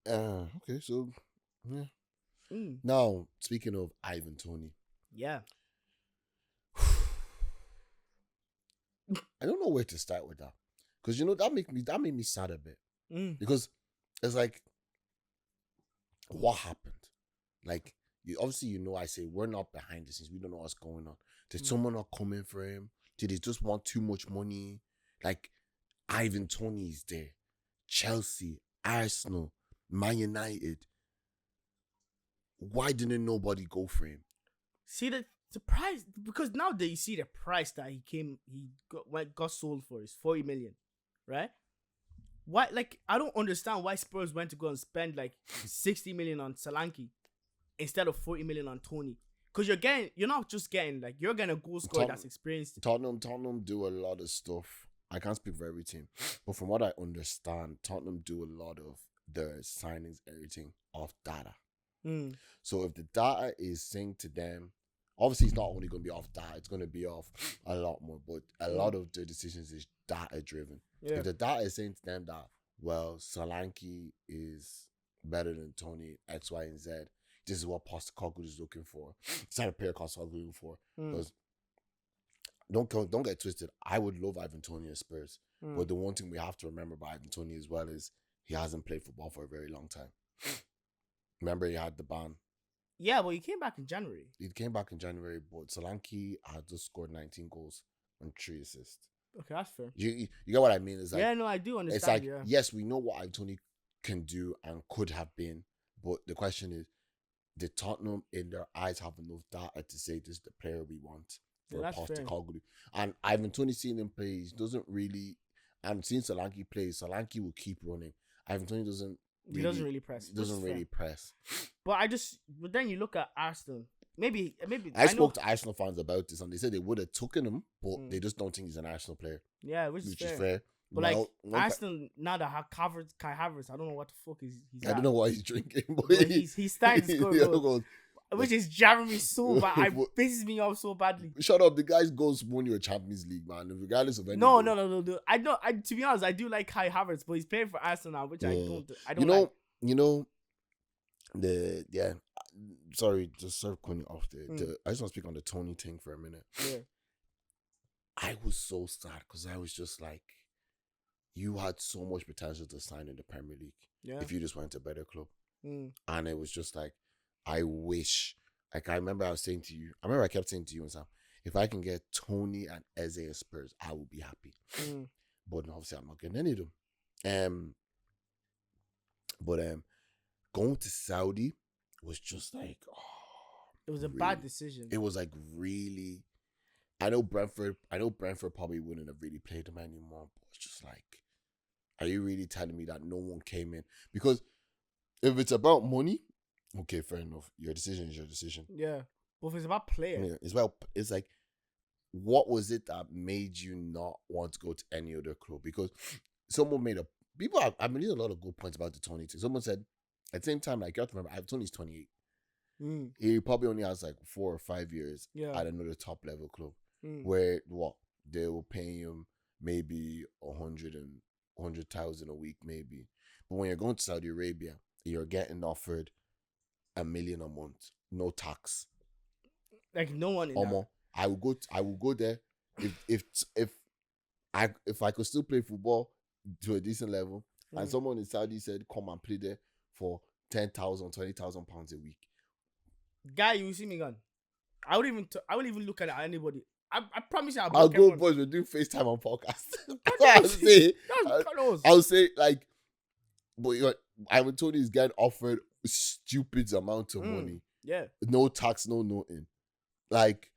Okay, so yeah. Now, speaking of Ivan Toney, yeah. I don't know where to start with that, because that made me sad a bit, because it's like, what happened? Like, obviously, I say we're not behind the scenes. We don't know what's going on. Did someone not come in for him? Did they just want too much money? Like, Ivan Toney is there. Chelsea, Arsenal, Man United. Why didn't nobody go for him? See the price, because now that you see the price that he got sold for is 40 million, right? Why? Like, I don't understand why Spurs went to go and spend like 60 million on Solanke instead of 40 million on Toney. Because you're not just getting, like, you're getting a goal scorer that's experienced. Tottenham do a lot of stuff. I can't speak for every team, but from what I understand, Tottenham do a lot of their signings, everything off data. So if the data is saying to them, obviously it's not only going to be off data, it's going to be off a lot more, but a lot of their decisions is data driven. Yeah. If the data is saying to them that, well, Solanke is better than Toney, X, Y, and Z, this is what Postecoglou is looking for. It's not a player Postecoglou looking for. Because don't get twisted. I would love Ivan Toney at Spurs, but the one thing we have to remember about Ivan Toney as well is he hasn't played football for a very long time. Remember, he had the ban. Yeah, but he came back in January. He came back in January, but Solanke had just scored 19 goals and 3 assists. Okay, that's fair. You get what I mean? It's like, yeah, no, I do understand. It's like, yeah. yes, we know what Ivan Toney can do and could have been, but the question is, did Tottenham in their eyes have enough data to say this is the player we want for a Postecoglou? And Ivan Toney, seeing him play, he doesn't really. I'm seeing Solanke play. Solanke will keep running. Ivan Toney doesn't. He doesn't really press. Doesn't really press. But then you look at Arsenal. Maybe. I spoke to Arsenal fans about this, and they said they would have taken him, but they just don't think he's an Arsenal player. Yeah, which is fair. fair. But like Arsenal now that have covered Kai Havertz, I don't know what the fuck he's I don't know why he's drinking, but he's starting to score goals, which is jarring me so bad. It pisses me off so badly. Shut up! The guy's goals won you a Champions League, man. Regardless of anything. No. I know. To be honest, I do like Kai Havertz, but he's playing for Arsenal now, which I don't. Sorry, just circling off there. I just want to speak on the Tony thing for a minute. Yeah. I was so sad because I was just like, you had so much potential to sign in the Premier League if you just went to a better club. And it was just like, I wish, like I remember I kept saying to you and Sam, if I can get Tony and Eze at Spurs, I will be happy. But obviously I'm not getting any of them. But going to Saudi was just like, it was a bad decision. It was like really. I know Brentford probably wouldn't have really played them anymore, but it's just like, are you really telling me that no one came in? Because if it's about money, okay, fair enough. Your decision is your decision. Yeah. But if it's about player. It's like, what was it that made you not want to go to any other club? Because someone I've been reading a lot of good points about the Tony thing. Someone said, at the same time, like, you have to remember, Tony's 28. He probably only has like 4 or 5 years at another top level club. Where they were paying him maybe 100,000 a week, maybe. But when you're going to Saudi Arabia, you're getting offered $1 million a month, no tax. Like no one in that. I will go there if I could still play football to a decent level, and someone in Saudi said come and play there for 10,000, 20,000 pounds a week. Guy, you will see me gone. I wouldn't even look at anybody. I promise you, I'll go, boys. We'll do FaceTime on podcast. I'll say like, but Ivan Toney is getting offered stupid amounts of money. Yeah. No tax, no nothing. Like,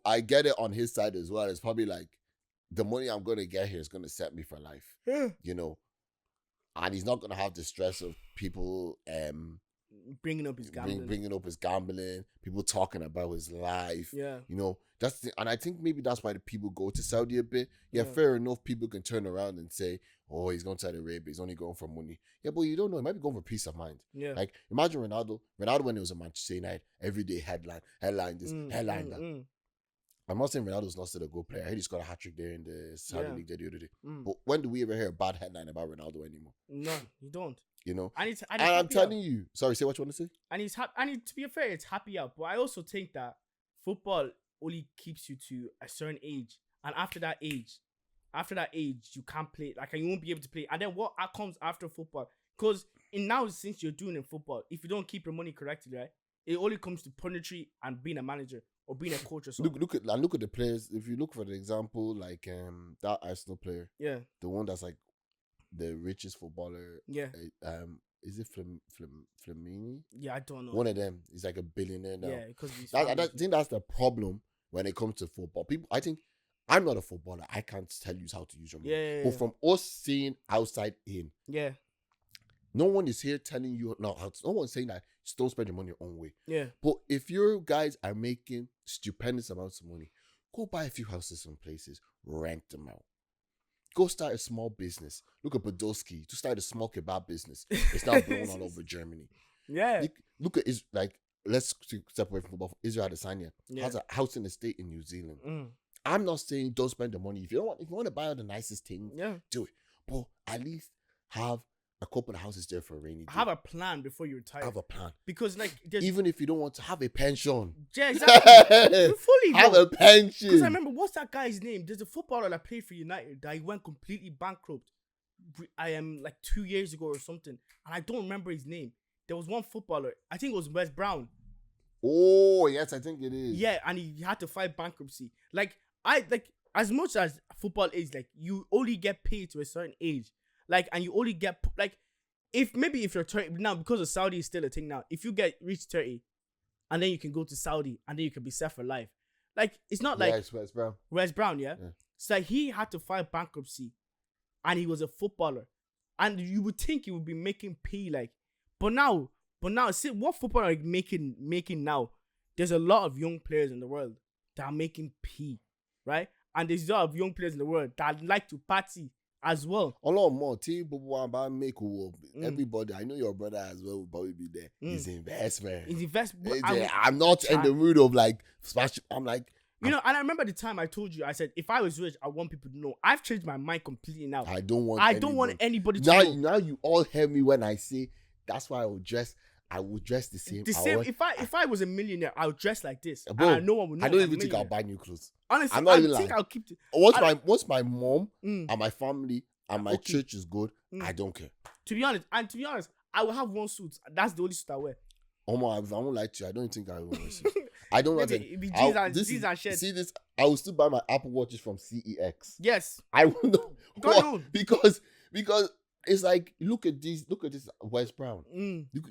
I get it on his side as well. It's probably like, the money I'm going to get here is going to set me for life. Yeah. And he's not going to have the stress of people bringing up his gambling, people talking about his life. Yeah. That's and I think maybe that's why the people go to Saudi a bit. Yeah, fair enough. People can turn around and say, oh, he's going to Saudi Arabia, he's only going for money. Yeah, but you don't know. He might be going for peace of mind. Yeah. Like, imagine Ronaldo when he was at Manchester United, every day headline this, headline that. I'm not saying Ronaldo's not still a good player. I heard he scored a hat-trick there in the Saudi League the other day. But when do we ever hear a bad headline about Ronaldo anymore? No, you don't. And I'm telling you. Sorry, say what you want to say? And he's happy. And to be fair, it's happy out. But I also think that football only keeps you to a certain age, and after that age, you can't play. Like, you won't be able to play. And then what comes after football? Because since you're doing in football, if you don't keep your money correctly, right, it only comes to punditry and being a manager or being a coach or something. Look at the players. If you look for the example, like that Arsenal player, the one that's like the richest footballer, is it Flamini? Yeah, I don't know. One of them is like a billionaire now. Yeah, because I think that's the problem when it comes to football. People, I think, I'm not a footballer. I can't tell you how to use your money. But from us seeing outside in, no one is here telling you no one's saying that just don't spend your money your own way. Yeah. But if your guys are making stupendous amounts of money, go buy a few houses in places, rent them out. Go start a small business. Look at Podolski to start a small kebab business. It's now blown all over Germany. Yeah. Look at like, let's step away from football. Israel Adesanya has a house in the state in New Zealand. I'm not saying don't spend the money. If you want to buy all the nicest things, do it. But at least have a couple of houses there for a rainy day. Have a plan before you retire. Have a plan. Because like there's Even if you don't want to have a pension. yeah, exactly. Fully have bro. a pension. Because I remember what's that guy's name? There's a footballer that played for United that he went completely bankrupt. I am like 2 years ago or something, and I don't remember his name. There was one footballer, I think it was Wes Brown. Oh yes, I think it is. Yeah, and he had to fight bankruptcy. Like as much as football is, like you only get paid to a certain age, like, and you only get like if you're 30 now, because of Saudi is still a thing now. If you reach 30, and then you can go to Saudi, and then you can be set for life. Like it's not like it's Wes Brown. Wes Brown, yeah. So like, he had to fight bankruptcy, and he was a footballer, and you would think he would be making P like, but now see what footballer are making now. There's a lot of young players in the world that are making P, right? And there's a lot of young players in the world that like to party as well. A lot more. Everybody, I know your brother as well will probably be there. It's investment. I'm not in the mood of like smash. I'm like, and I remember the time I told you, I said, if I was rich, I want people to know. I've changed my mind completely now. I don't want anybody to know. Now you all hear me when I say that's why I will dress the same. If I was a millionaire, I would dress like this. Bro, and no one would know. I don't even think I'll buy new clothes. Honestly, I'm not even think I'll keep it. Once my mom and my family and my church is good, I don't care. To be honest, I will have one suit. That's the only suit I wear. I won't lie to you. I don't think I will wear a suit. I don't know. Jeans and shirts. See this? I will still buy my Apple Watches from CEX. Yes. I will know. Go because it's like look at this Wes Brown.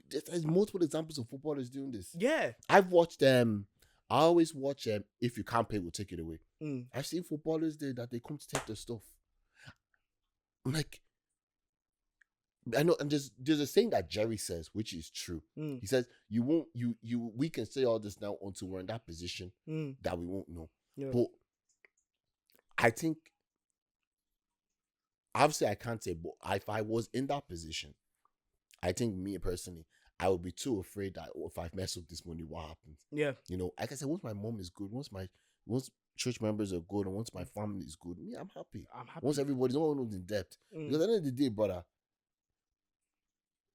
There's multiple examples of footballers doing this. Yeah. I've watched them. I always watch them. If you can't pay, we'll take it away. I've seen footballers there that they come to take their stuff. I'm like, I know, and there's a saying that Jerry says, which is true. He says, we can say all this now until we're in that position that we won't know. Yeah. But I think, obviously I can't say, but if I was in that position, I think me personally, I would be too afraid that if I mess up this money, what happens? Yeah. Like I said, once my mom is good, once church members are good, and once my family is good, me, I'm happy. Once everybody's no one in debt. Because at the end of the day, brother,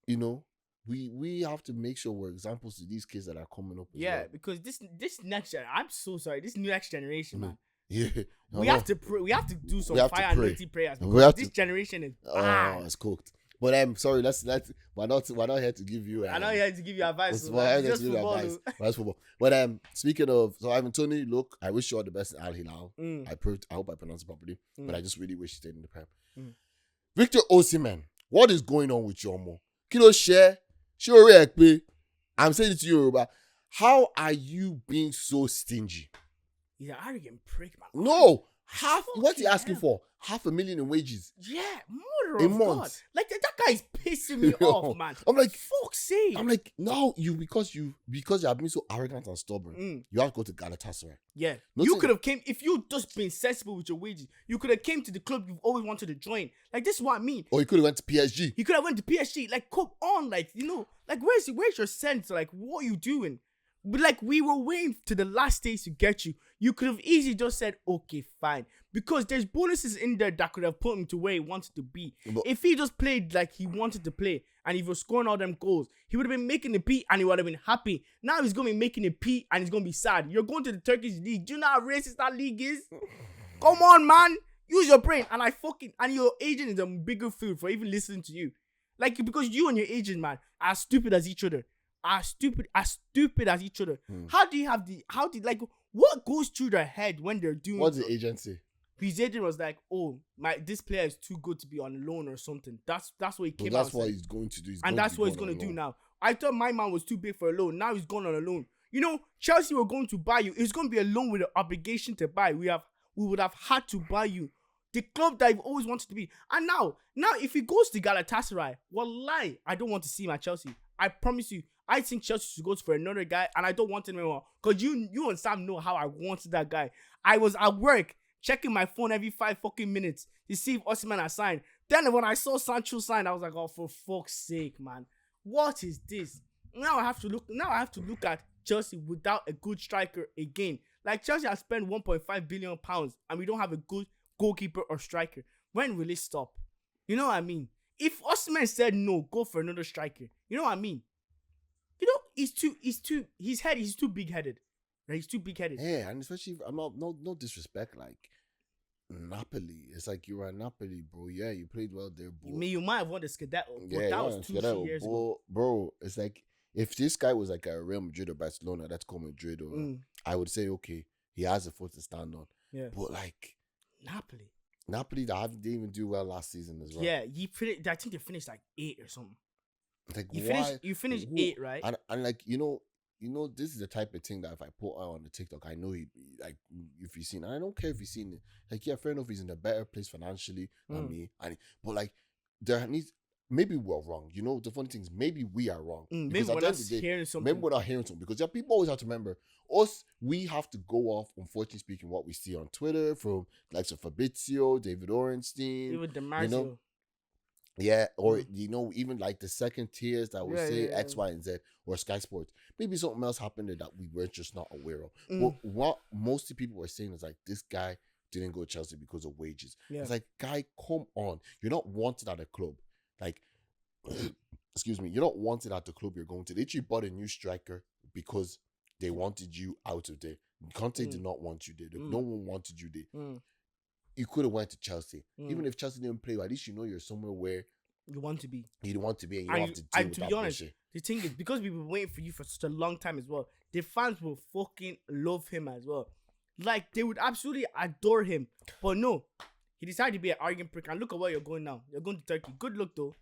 we have to make sure we're examples to these kids that are coming up. Because this next generation, I'm so sorry, this next generation, man. Yeah, we have to pray. We have to do some fire anointing prayers. This generation is bad. It's cooked. But I'm sorry. We're not here to give you. I'm not here to give you advice. Just football. That's football. But speaking of, so Ivan Toney, look, I wish you all the best in Al Hilal. I hope I pronounced it properly. But I just really wish you stayed in the Prem. Victor Osimhen, what is going on with your mom? Kilo share. I'm saying it to you, Yoruba. How are you being so stingy? He's an arrogant prick, man. No. What's he asking for? $500,000 in wages. Yeah, mother of God. Like that guy's pissing me off, man. I'm like, fuck's sake. I'm like, no, because you have been so arrogant and stubborn, you have to go to Galatasaray. Yeah. You could have came, if you just been sensible with your wages, you could have came to the club you've always wanted to join. Like, this is what I mean. Or you could have went to PSG. You could have went to PSG. Like, come on, like, like where's your sense? Like, what are you doing? But like, we were waiting to the last stage to get you. You could have easily just said, okay, fine. Because there's bonuses in there that could have put him to where he wanted to be. But if he just played like he wanted to play, and he was scoring all them goals, he would have been making the P and he would have been happy. Now he's going to be making a P and he's going to be sad. You're going to the Turkish league. Do you know how racist that league is? Come on, man. Use your brain. And your agent is a bigger fool for even listening to you. Like, because you and your agent, man, are stupid as each other. As stupid as each other. What goes through their head when they're doing? What's the agency? His agent was like, "Oh, this player is too good to be on loan or something." That's what he came out. That's what he's going to do. That's what he's going to do now. I thought my man was too big for a loan. Now he's gone on a loan. Chelsea were going to buy you. It's going to be a loan with an obligation to buy. We would have had to buy you. The club that you've always wanted to be. And now if he goes to Galatasaray, wallahi, I don't want to see him at Chelsea. I promise you. I think Chelsea should go for another guy, and I don't want him anymore. Because you and Sam know how I wanted that guy. I was at work, checking my phone every 5 fucking minutes to see if Osimhen had signed. Then when I saw Sancho sign, I was like, oh, for fuck's sake, man. What is this? Now I have to look at Chelsea without a good striker again. Like, Chelsea has spent £1.5 billion, and we don't have a good goalkeeper or striker. When will it stop? You know what I mean? If Osimhen said no, go for another striker. You know what I mean? You know, he's too big headed. Right? He's too big headed. Yeah, and especially I'm not no disrespect, like Napoli. It's like you were at Napoli, bro. Yeah, you played well there, bro. You might have won the Scudetto, but Yeah, that was 2-3 years ago. bro. It's like if this guy was like a Real Madrid or Barcelona, that's called Madrid, or I would say okay, he has a foot to stand on. Yeah, but like Napoli, they didn't even do well last season as well. Yeah, I think they finished like 8 or something. Like you finished 8, right? And like you know, this is the type of thing that if I put out on the TikTok, I know he like if you've seen. And I don't care if you've seen it. Like yeah, fair enough, he's in a better place financially than me. But like there needs. Maybe we're wrong. You know, the funny thing is maybe we are wrong. Maybe we're not hearing something. Maybe we're not hearing something. Because people always have to remember, we have to go off, unfortunately speaking, what we see on Twitter from likes of Fabrizio, David Orenstein. Even DeMarzio. You know? Yeah, or, you know, even like the second tiers that will say X, Y, and Z, or Sky Sports. Maybe something else happened there that we were just not aware of. But what most people were saying is like, this guy didn't go to Chelsea because of wages. Yeah. It's like, guy, come on. You're not wanted at a club. Like, excuse me, you don't want it at the club you're going to. They actually bought a new striker because they wanted you out of there. Conte did not want you there. No one wanted you there. You could have went to Chelsea. Even if Chelsea didn't play, at least you know you're somewhere where you want to be. You want to be, and you don't have to deal with that bullshit. The thing is, because we've been waiting for you for such a long time as well, the fans will fucking love him as well. Like, they would absolutely adore him. But no, he decided to be an arrogant prick. And look at where you're going now. You're going to Turkey. Good luck, though.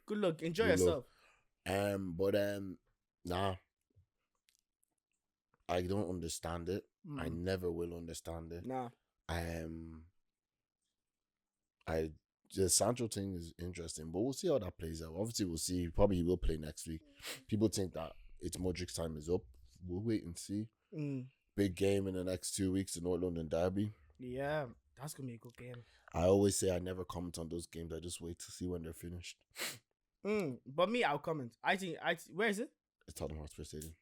Good luck. Enjoy yourself. Nah. I don't understand it. I never will understand it. Nah. The Sancho thing is interesting, but we'll see how that plays out. Obviously, we'll see. Probably he will play next week. People think that it's Modric's time is up. We'll wait and see. Big game in the next 2 weeks, the North London Derby. Yeah, that's going to be a good game. I always say I never comment on those games. I just wait to see when they're finished. But me, I'll comment. I think where is it? It's Tottenham Hotspur Stadium.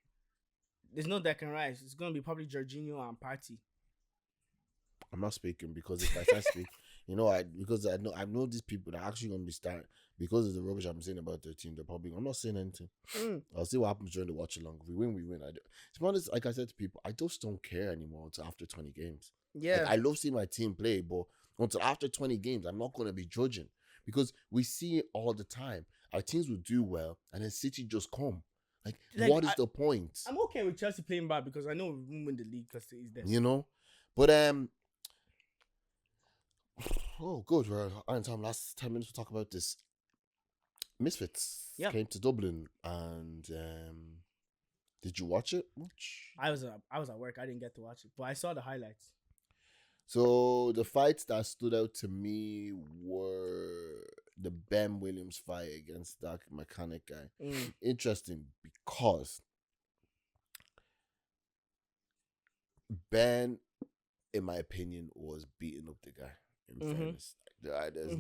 There's no Declan Rice. It's going to be probably Jorginho and Partey. I'm not speaking because if I start speaking, you know, I know these people that are actually going to be starting because of the rubbish I'm saying about their team. I'm not saying anything. I'll see what happens during the watch along. If we win, we win. To be honest, like I said to people, I just don't care anymore until after 20 games. Yeah, like, I love seeing my team play, but until after 20 games, I'm not going to be judging because we see it all the time. Our teams will do well, and then City just come. Like what is the point? I'm okay with Chelsea playing bad because I know we won't win the league because he's there. You know, but oh, good. We're on time. Last 10 minutes to talk about this. Misfits came to Dublin, and did you watch it much? I was at work. I didn't get to watch it, but I saw the highlights. So the fights that stood out to me were the Ben Williams fight against that mechanic guy. Interesting because Ben, in my opinion, was beating up the guy. In fairness, there's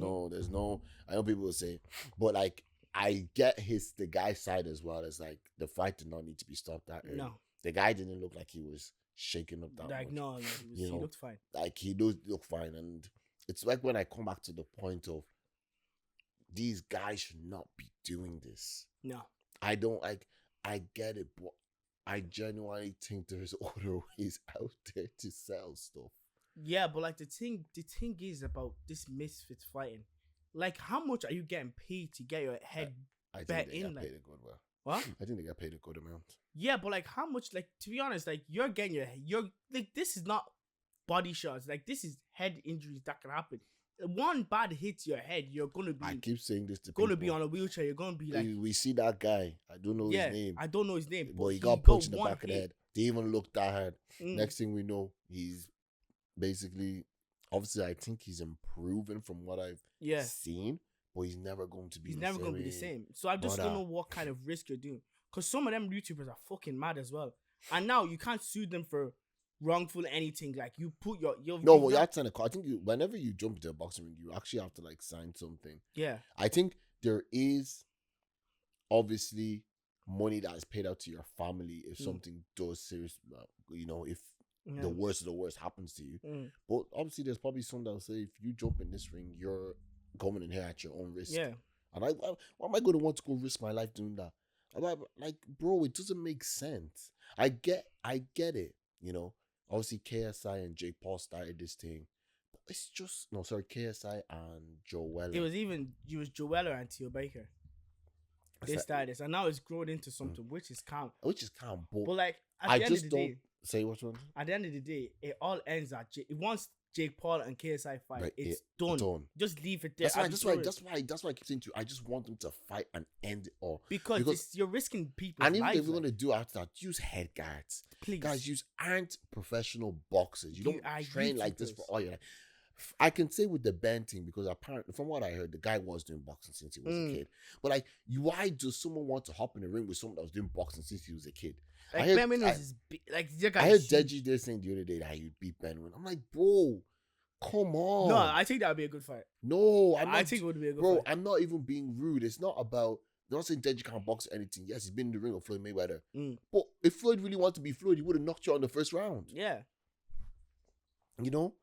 no. I know people will say, but like I get the guy's side as well. As like the fight did not need to be stopped that early. No, the guy didn't look like he was shaking up that much. No, he looked fine. Like he looked fine, and it's like when I come back to the point of these guys should not be doing this. No, I don't like. I get it, but I genuinely think there's other ways out there to sell stuff. Yeah, but like the thing is about this Misfits fighting. Like, how much are you getting paid to get your head bet in? I think they get paid a good well. What? I think they get paid a good amount. Yeah, but like, how much? Like, to be honest, like you're like this is not body shots. Like, this is head injuries that can happen. One bad hit to your head, you're gonna be. I keep saying this to people. Gonna be on a wheelchair. You're gonna be like. We see that guy. I don't know his name. I don't know his name. But he got punched in the back of the head. They even looked that hard. Next thing we know, he's basically. Obviously, I think he's improving from what I've seen, but he's never going to be. He's never going to be the same. So I just don't know what kind of risk you're doing, because some of them YouTubers are fucking mad as well, and now you can't sue them for wrongful anything. Like you put your no, well, you have to sign a call. I think whenever you jump into a boxing ring, you actually have to like sign something. Yeah, I think there is obviously money that is paid out to your family if something does serious. You know, if the worst of the worst happens to you. But obviously there's probably some that'll say if you jump in this ring, you're coming in here at your own risk. Yeah. And why am I going to want to go risk my life doing that? Like, bro, it doesn't make sense. I get it. You know, obviously KSI and Jake Paul started this thing. But it's just no, sorry, KSI and Joella. It was Joella and Theo Baker. They started this, and now it's grown into something which is calm. Which is calm, But like at I the end just of the don't day, say what one. at the end of the day, it all ends at once Jake Paul and KSI fight, Right, it's done. Just leave it there. That's why I keep saying to you, I just want them to fight and end it all. Because you're risking people. And even if you're gonna do after that, use head guards. Please. Guys, aren't professional boxers. You don't are train like this YouTubers. for all your life. I can say with the Ben thing, because apparently, from what I heard, the guy was doing boxing since he was a kid. But like, why does someone want to hop in the ring with someone that was doing boxing since he was a kid? Like Ben Wynn was like the guy. I heard Deji there saying the other day that he would beat Ben Wynn. I'm like, bro, come on. No, I think that would be a good fight. No, I think it would be a good bro, fight. I'm not even being rude. It's not about. I'm not saying Deji can't box or anything. Yes, he's been in the ring with Floyd Mayweather. But if Floyd really wanted to be Floyd, he would have knocked you out in the first round. Yeah. You know?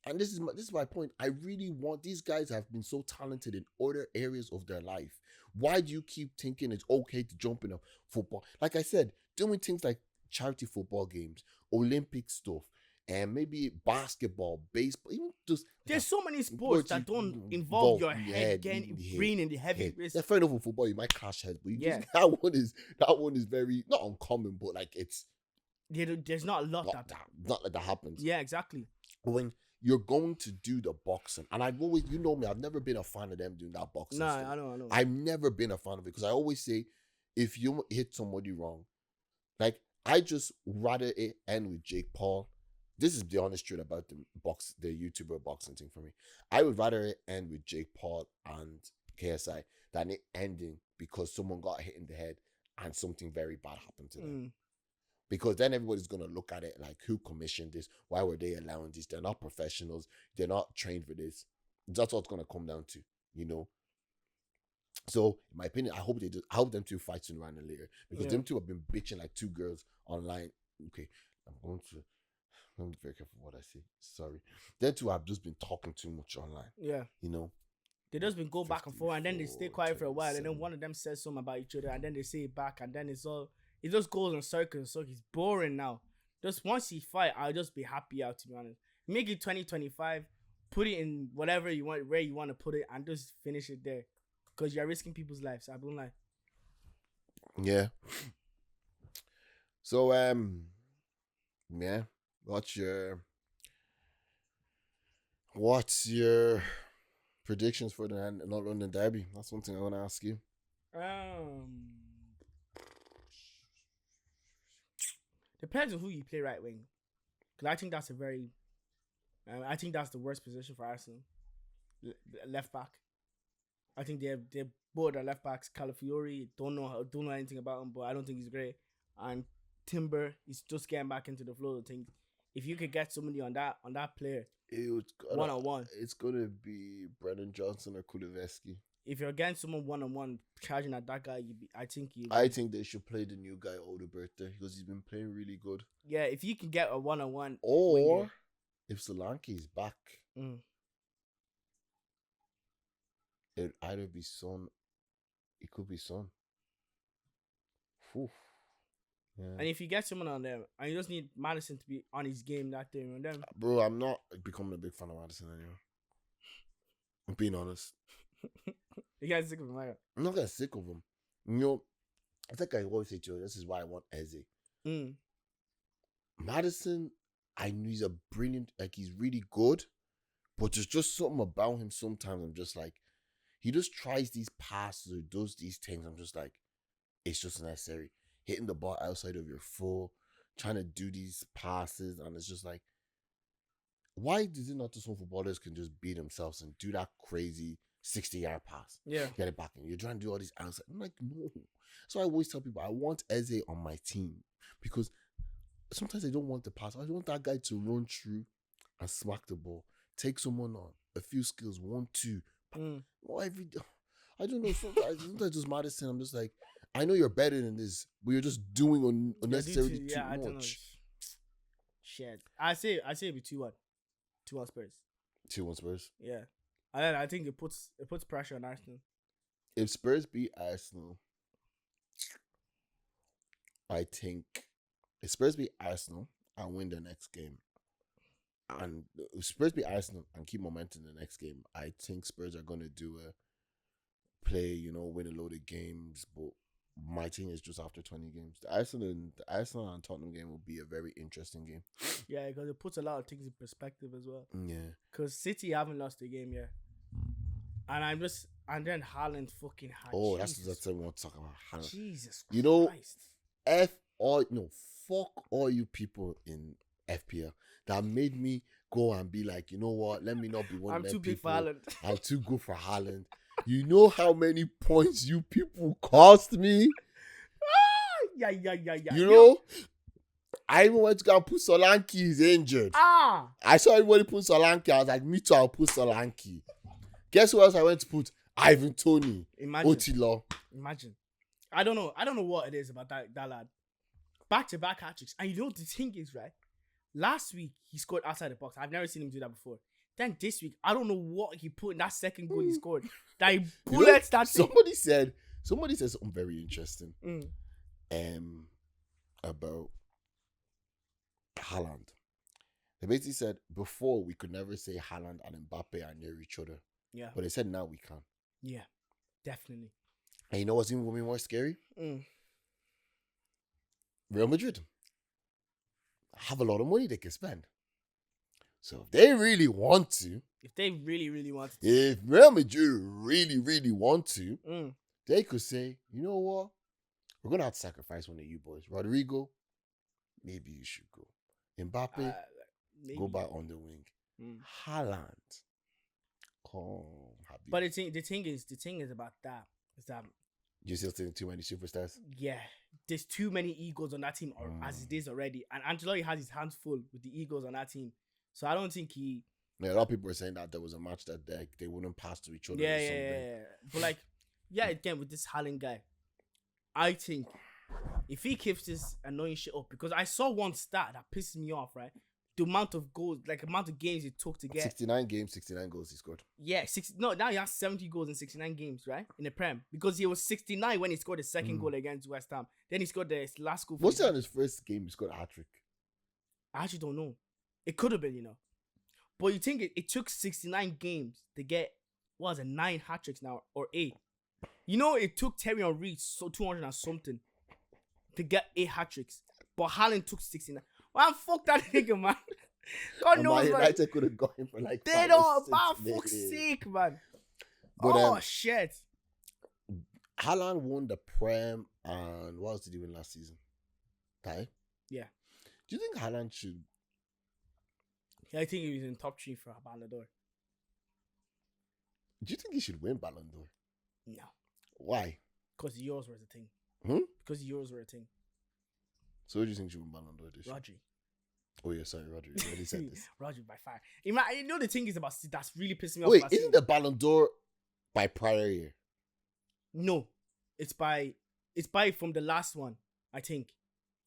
And this is my point. I really want, these guys have been so talented in other areas of their life. Why do you keep thinking it's okay to jump in a football? Like I said, doing things like charity football games, Olympic stuff, and maybe basketball, baseball, even just there's so many sports that don't involve your head getting brain in the heavy risk. Yeah, fair enough with football, you might clash heads, but that one is very not uncommon, but like it's there's not a lot not like that happens. Yeah, exactly. But when you're going to do the boxing, and I've always, you know me, I've never been a fan of them doing that boxing. Nah, I know. I've never been a fan of it because I always say, if you hit somebody wrong, like I just rather it end with Jake Paul. This is the honest truth about the YouTuber boxing thing for me. I would rather it end with Jake Paul and KSI than it ending because someone got hit in the head and something very bad happened to them. Because then everybody's going to look at it like, who commissioned this? Why were they allowing this? They're not professionals. They're not trained for this. That's what it's going to come down to, you know? So, in my opinion, I hope them two fight sooner rather than later. Because them two have been bitching like two girls online. Okay, I'm be very careful what I say. Sorry. Them two have just been talking too much online. Yeah. You know? They just been go back and forth, and then they stay quiet for a while, and then one of them says something about each other, and then they say it back, and then it just goes in circles. So it's boring now. Just once he fight, I'll just be happy out, to be honest. Make it 2025, put it in whatever you want, where you want to put it, and just finish it there. Because you're risking people's lives. I don't lie. Yeah. So, yeah. What's your predictions for the North London Derby? That's one thing I want to ask you. Depends on who you play right wing. Because I think that's I think that's the worst position for Arsenal. Left back. I think they're both our left backs. Calafiori, don't know anything about him, but I don't think he's great. And Timber, he's just getting back into the flow of things. If you could get somebody on that player, one-on-one, it's gonna be Brennan Johnson or Kuleveski. If you're against someone one-on-one, charging at that guy, I think they should play the new guy Odeberta because he's been playing really good. Yeah, if you can get a one-on-one, or winger. If Solanke is back, it'd either be Son. It could be Son. Oof. Yeah. And if you get someone on there, and you just need Madison to be on his game that day, and then bro, I'm not becoming a big fan of Madison anymore. I'm being honest. You get sick of him, right? I'm not getting sick of him. You know, I think I always say to you, this is why I want Eze. Madison, I know he's a brilliant, like he's really good, but there's just something about him. Sometimes I'm just like, he just tries these passes or does these things. I'm just like, it's just necessary. Hitting the ball outside of your foot, trying to do these passes, and it's just like, why is it not that some footballers can just beat themselves and do that crazy 60-yard pass? Yeah. Get it back in. You're trying to do all these outside. I'm like, no. So I always tell people, I want Eze on my team because sometimes I don't want the pass. I want that guy to run through and smack the ball, take someone on, a few skills, 1, 2. I don't know. Sometimes just Madison, I'm just like, I know you're better than this, but you're just doing unnecessarily too much. Don't know. Shit. I say it'd be 2-1. 2-1 Spurs. 2-1 Spurs. Yeah. And then I think it puts pressure on Arsenal. If Spurs beat Arsenal, I think if Spurs beat Arsenal and win the next game, and if Spurs beat Arsenal and keep momentum in the next game, I think Spurs are going to do a play, win a load of games. But my team is just after 20 games. The Arsenal and Tottenham game will be a very interesting game. Yeah, because it puts a lot of things in perspective as well. Yeah. Because City haven't lost a game yet. And then Haaland fucking had. Oh, that's what we want to talk about. Haaland. Jesus Christ. Fuck all you people in FPL that made me go and be like, you know what? Let me not be one of them people. I'm too big for Haaland. I'm too good for Haaland. You know how many points you people cost me? Yeah. You know? I even went to go and put Solanke. He's injured. I saw everybody put Solanke. I was like, me too, I'll put Solanke. Guess who else I went to put? Ivan Toney. Imagine. Otilo. Imagine. I don't know what it is about that lad. Back-to-back hat-tricks. And you know what the thing is, right? Last week, he scored outside the box. I've never seen him do that before. Then this week, I don't know what he put in that second goal he scored. That he bullets that thing. Somebody said something very interesting about Haaland. They basically said before we could never say Haaland and Mbappé are near each other. Yeah. But they said now we can. Yeah, definitely. And you know what's even going to be more scary? Real Madrid have a lot of money they can spend. So if they really want to, if Real Madrid really want to, they could say, you know what? We're going to have to sacrifice one of you boys. Rodrigo, maybe you should go. Mbappe, go back on the wing. Haaland, come. But the thing is about that is that you still think too many superstars? Yeah, there's too many egos on that team as it is already, and Ancelotti has his hands full with the egos on that team. So I don't think he. Yeah, a lot of people were saying that there was a match that they wouldn't pass to each other. Yeah. But again with this Haaland guy, I think if he keeps this annoying shit up, because I saw one stat that pisses me off, right? The amount of goals, amount of games it took to get 69 games, 69 goals he scored. Yeah, now he has 70 goals in 69 games, right? In the Prem. Because he was 69 when he scored the second goal against West Ham. Then he scored the last goal. What's it on his first game he scored a hat-trick? I actually don't know. It could have been, But you think it took 69 games to get, 9 hat-tricks now, or 8. It took Terry Henry 200 and something to get 8 hat-tricks. But Haaland took 69. Man, fuck that nigga, man. God knows, man. United could have got him for they don't, man, fuck's sake, man. But, shit. Haaland won the Prem, and what else did he win last season? Tie? Yeah. Do you think Haaland should... Yeah, I think he was in top 3 for Ballon d'Or. Do you think he should win Ballon d'Or? No. Why? Because the Euros were the thing. Because the Euros were a thing. So who do you think should win Ballon d'Or this year? Rodri. Oh yeah, sorry, Rodri. You already said this. Rodri by far. You know the thing is about that's really pissing me off. Wait, isn't the Ballon d'Or by prior year? No, it's by from the last one, I think.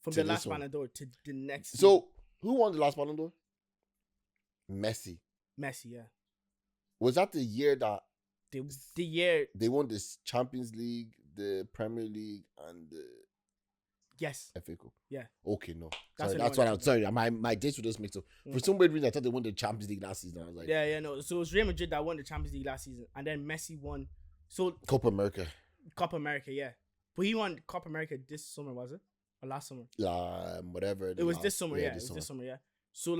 From the last Ballon d'Or to the next. So who won the last Ballon d'Or? Messi, yeah. Was that the year that the year they won this Champions League, the Premier League, and the FA Cup? Yeah. Okay, no. That's what I'm sorry. My dates were just mixed up. For some weird reason, I thought they won the Champions League last season. I was like, no. So it was Real Madrid that won the Champions League last season, and then Messi won. So Copa America, yeah. But he won Copa America this summer, was it? Or last summer? Whatever. It was this summer, yeah. It was this summer, yeah. So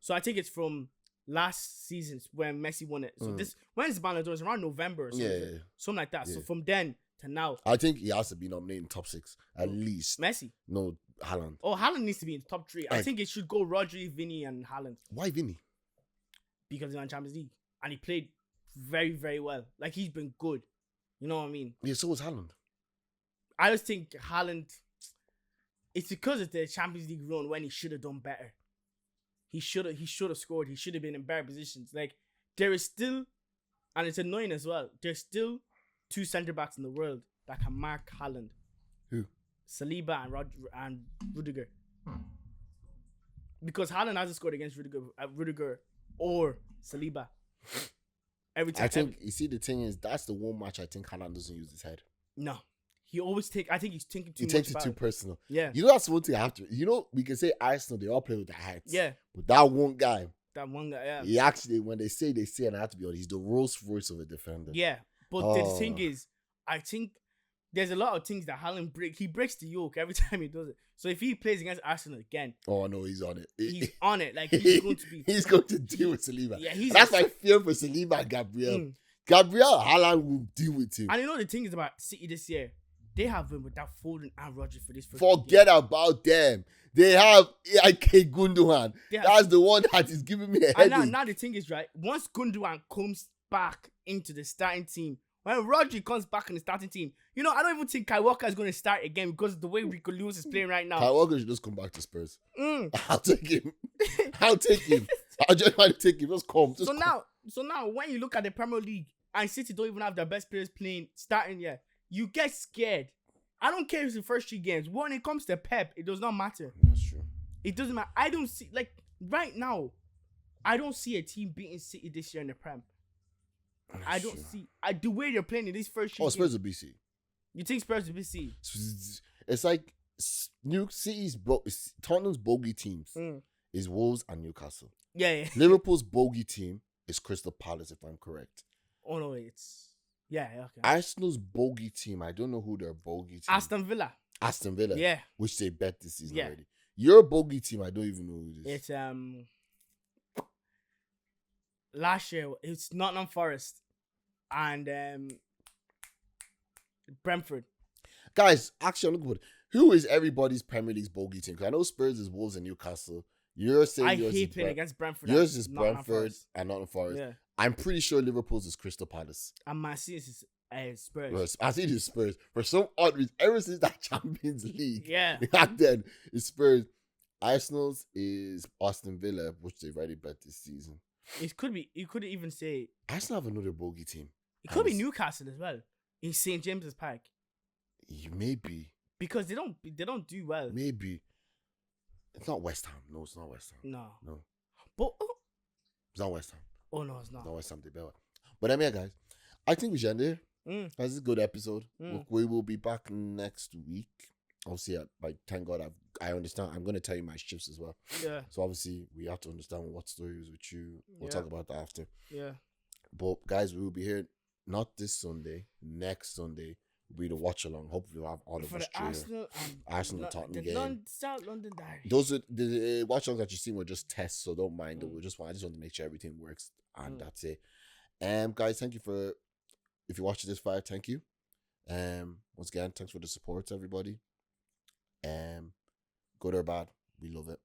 so I think it's from last season when Messi won it. So when's the Ballon d'Or? It's around November or something. Yeah. Something like that. Yeah. So from then to now, I think he has to be nominated in top 6 at least. Messi? No, Haaland. Oh, Haaland needs to be in top 3. I think it should go Rodri, Vinny, and Haaland. Why Vinny? Because he won Champions League and he played very, very well. He's been good. You know what I mean? Yeah. So was Haaland. I just think Haaland. It's because of the Champions League run when he should have done better. He should have scored. He should have been in better positions. There is still, and it's annoying as well, there's still 2 centre-backs in the world that can mark Haaland. Who? Saliba and Rudiger. Because Haaland hasn't scored against Rudiger or Saliba. every time. I think you see the thing is that's the one match I think Haaland doesn't use his head. No, he always I think he's thinking too He much takes it about too personal. Yeah, You know that's one thing I have to. You know we can say Arsenal they all play with their hearts. yeah. But that one guy, That one guy. Yeah, he actually when they say, and I have to be honest, he's the Rolls Royce of a defender. yeah. But the thing is, I think there's a lot of things that Haaland breaks. He breaks the yoke every time he does it. So if he plays against Arsenal again, oh no, he's on it. he's on it. Like he's going to be. He's going to deal with Saliba. Yeah, that's my fear for Saliba and Gabriel. Gabriel Haaland will deal with him. And you know the thing is about City this year, they have been without Foden and Rodgers for this. Forget about them. They have AIK Gundogan. Have, that's the one that is giving me a headache. And now the thing is, right, once Gundogan comes back into the starting team, when Rodri comes back in the starting team, you know, I don't even think Kyle Walker is going to start again because of the way Rico Lewis is playing right now. Kyle Walker should just come back to Spurs. I'll take him. I'll take him. I'll just try to take him. Just come. Just come. So now, when you look at the Premier League and City don't even have their best players playing starting yet, you get scared. I don't care if it's the first 3 games. When it comes to Pep, it does not matter. That's true. It doesn't matter. I don't see, like, right now, I don't see a team beating City this year in the Prem. I don't see the way they're playing in these first 3 games. Spurs will BC. You think Spurs will BC? It's like Tottenham's bogey teams is Wolves and Newcastle. Yeah. Liverpool's bogey team is Crystal Palace, if I'm correct. Oh no, it's okay. Arsenal's bogey team, I don't know who their bogey team. Aston Villa. Yeah, which they bet this season already. Yeah. Your bogey team, I don't even know who it is. It's last year it's Nottingham Forest and Brentford. Guys, actually, I'm looking for who is everybody's Premier League's bogey team? Because I know Spurs is Wolves and Newcastle. You're saying I hate playing against Brentford. Yours is Brentford and Nottingham Forest. Yeah. I'm pretty sure Liverpool's is Crystal Palace. And Man City is Spurs. I see it's Spurs. For some odd reason, ever since that Champions League, back then, it's Spurs. Arsenal's is Aston Villa, which they've already bet this season. It could be. You could even say Arsenal have another bogey team. It could be Newcastle as well in St James's Park. Maybe because they don't do well. Maybe it's not West Ham. No, it's not West Ham. No. But it's not West Ham. Oh no, it's not. Not West Ham. But yeah, guys, I think we should end here. This is a good episode. We will be back next week. Obviously, thank God I understand. I'm going to tell you my shifts as well. Yeah. So obviously, we have to understand what stories with you. We'll talk about that after. Yeah. But guys, we will be here not this Sunday. Next Sunday will be the watch along. Hopefully, we'll have all of us Arsenal Tottenham game. South London Derby. Those are the watch alongs that you see were just tests, so don't mind. I just want to make sure everything works, and that's it. Guys, thank you for if you watched this far. Thank you. Once again, thanks for the support, everybody. Good or bad, we love it.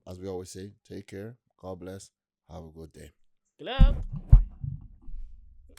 As we always say, take care. God bless. Have a good day. Good luck.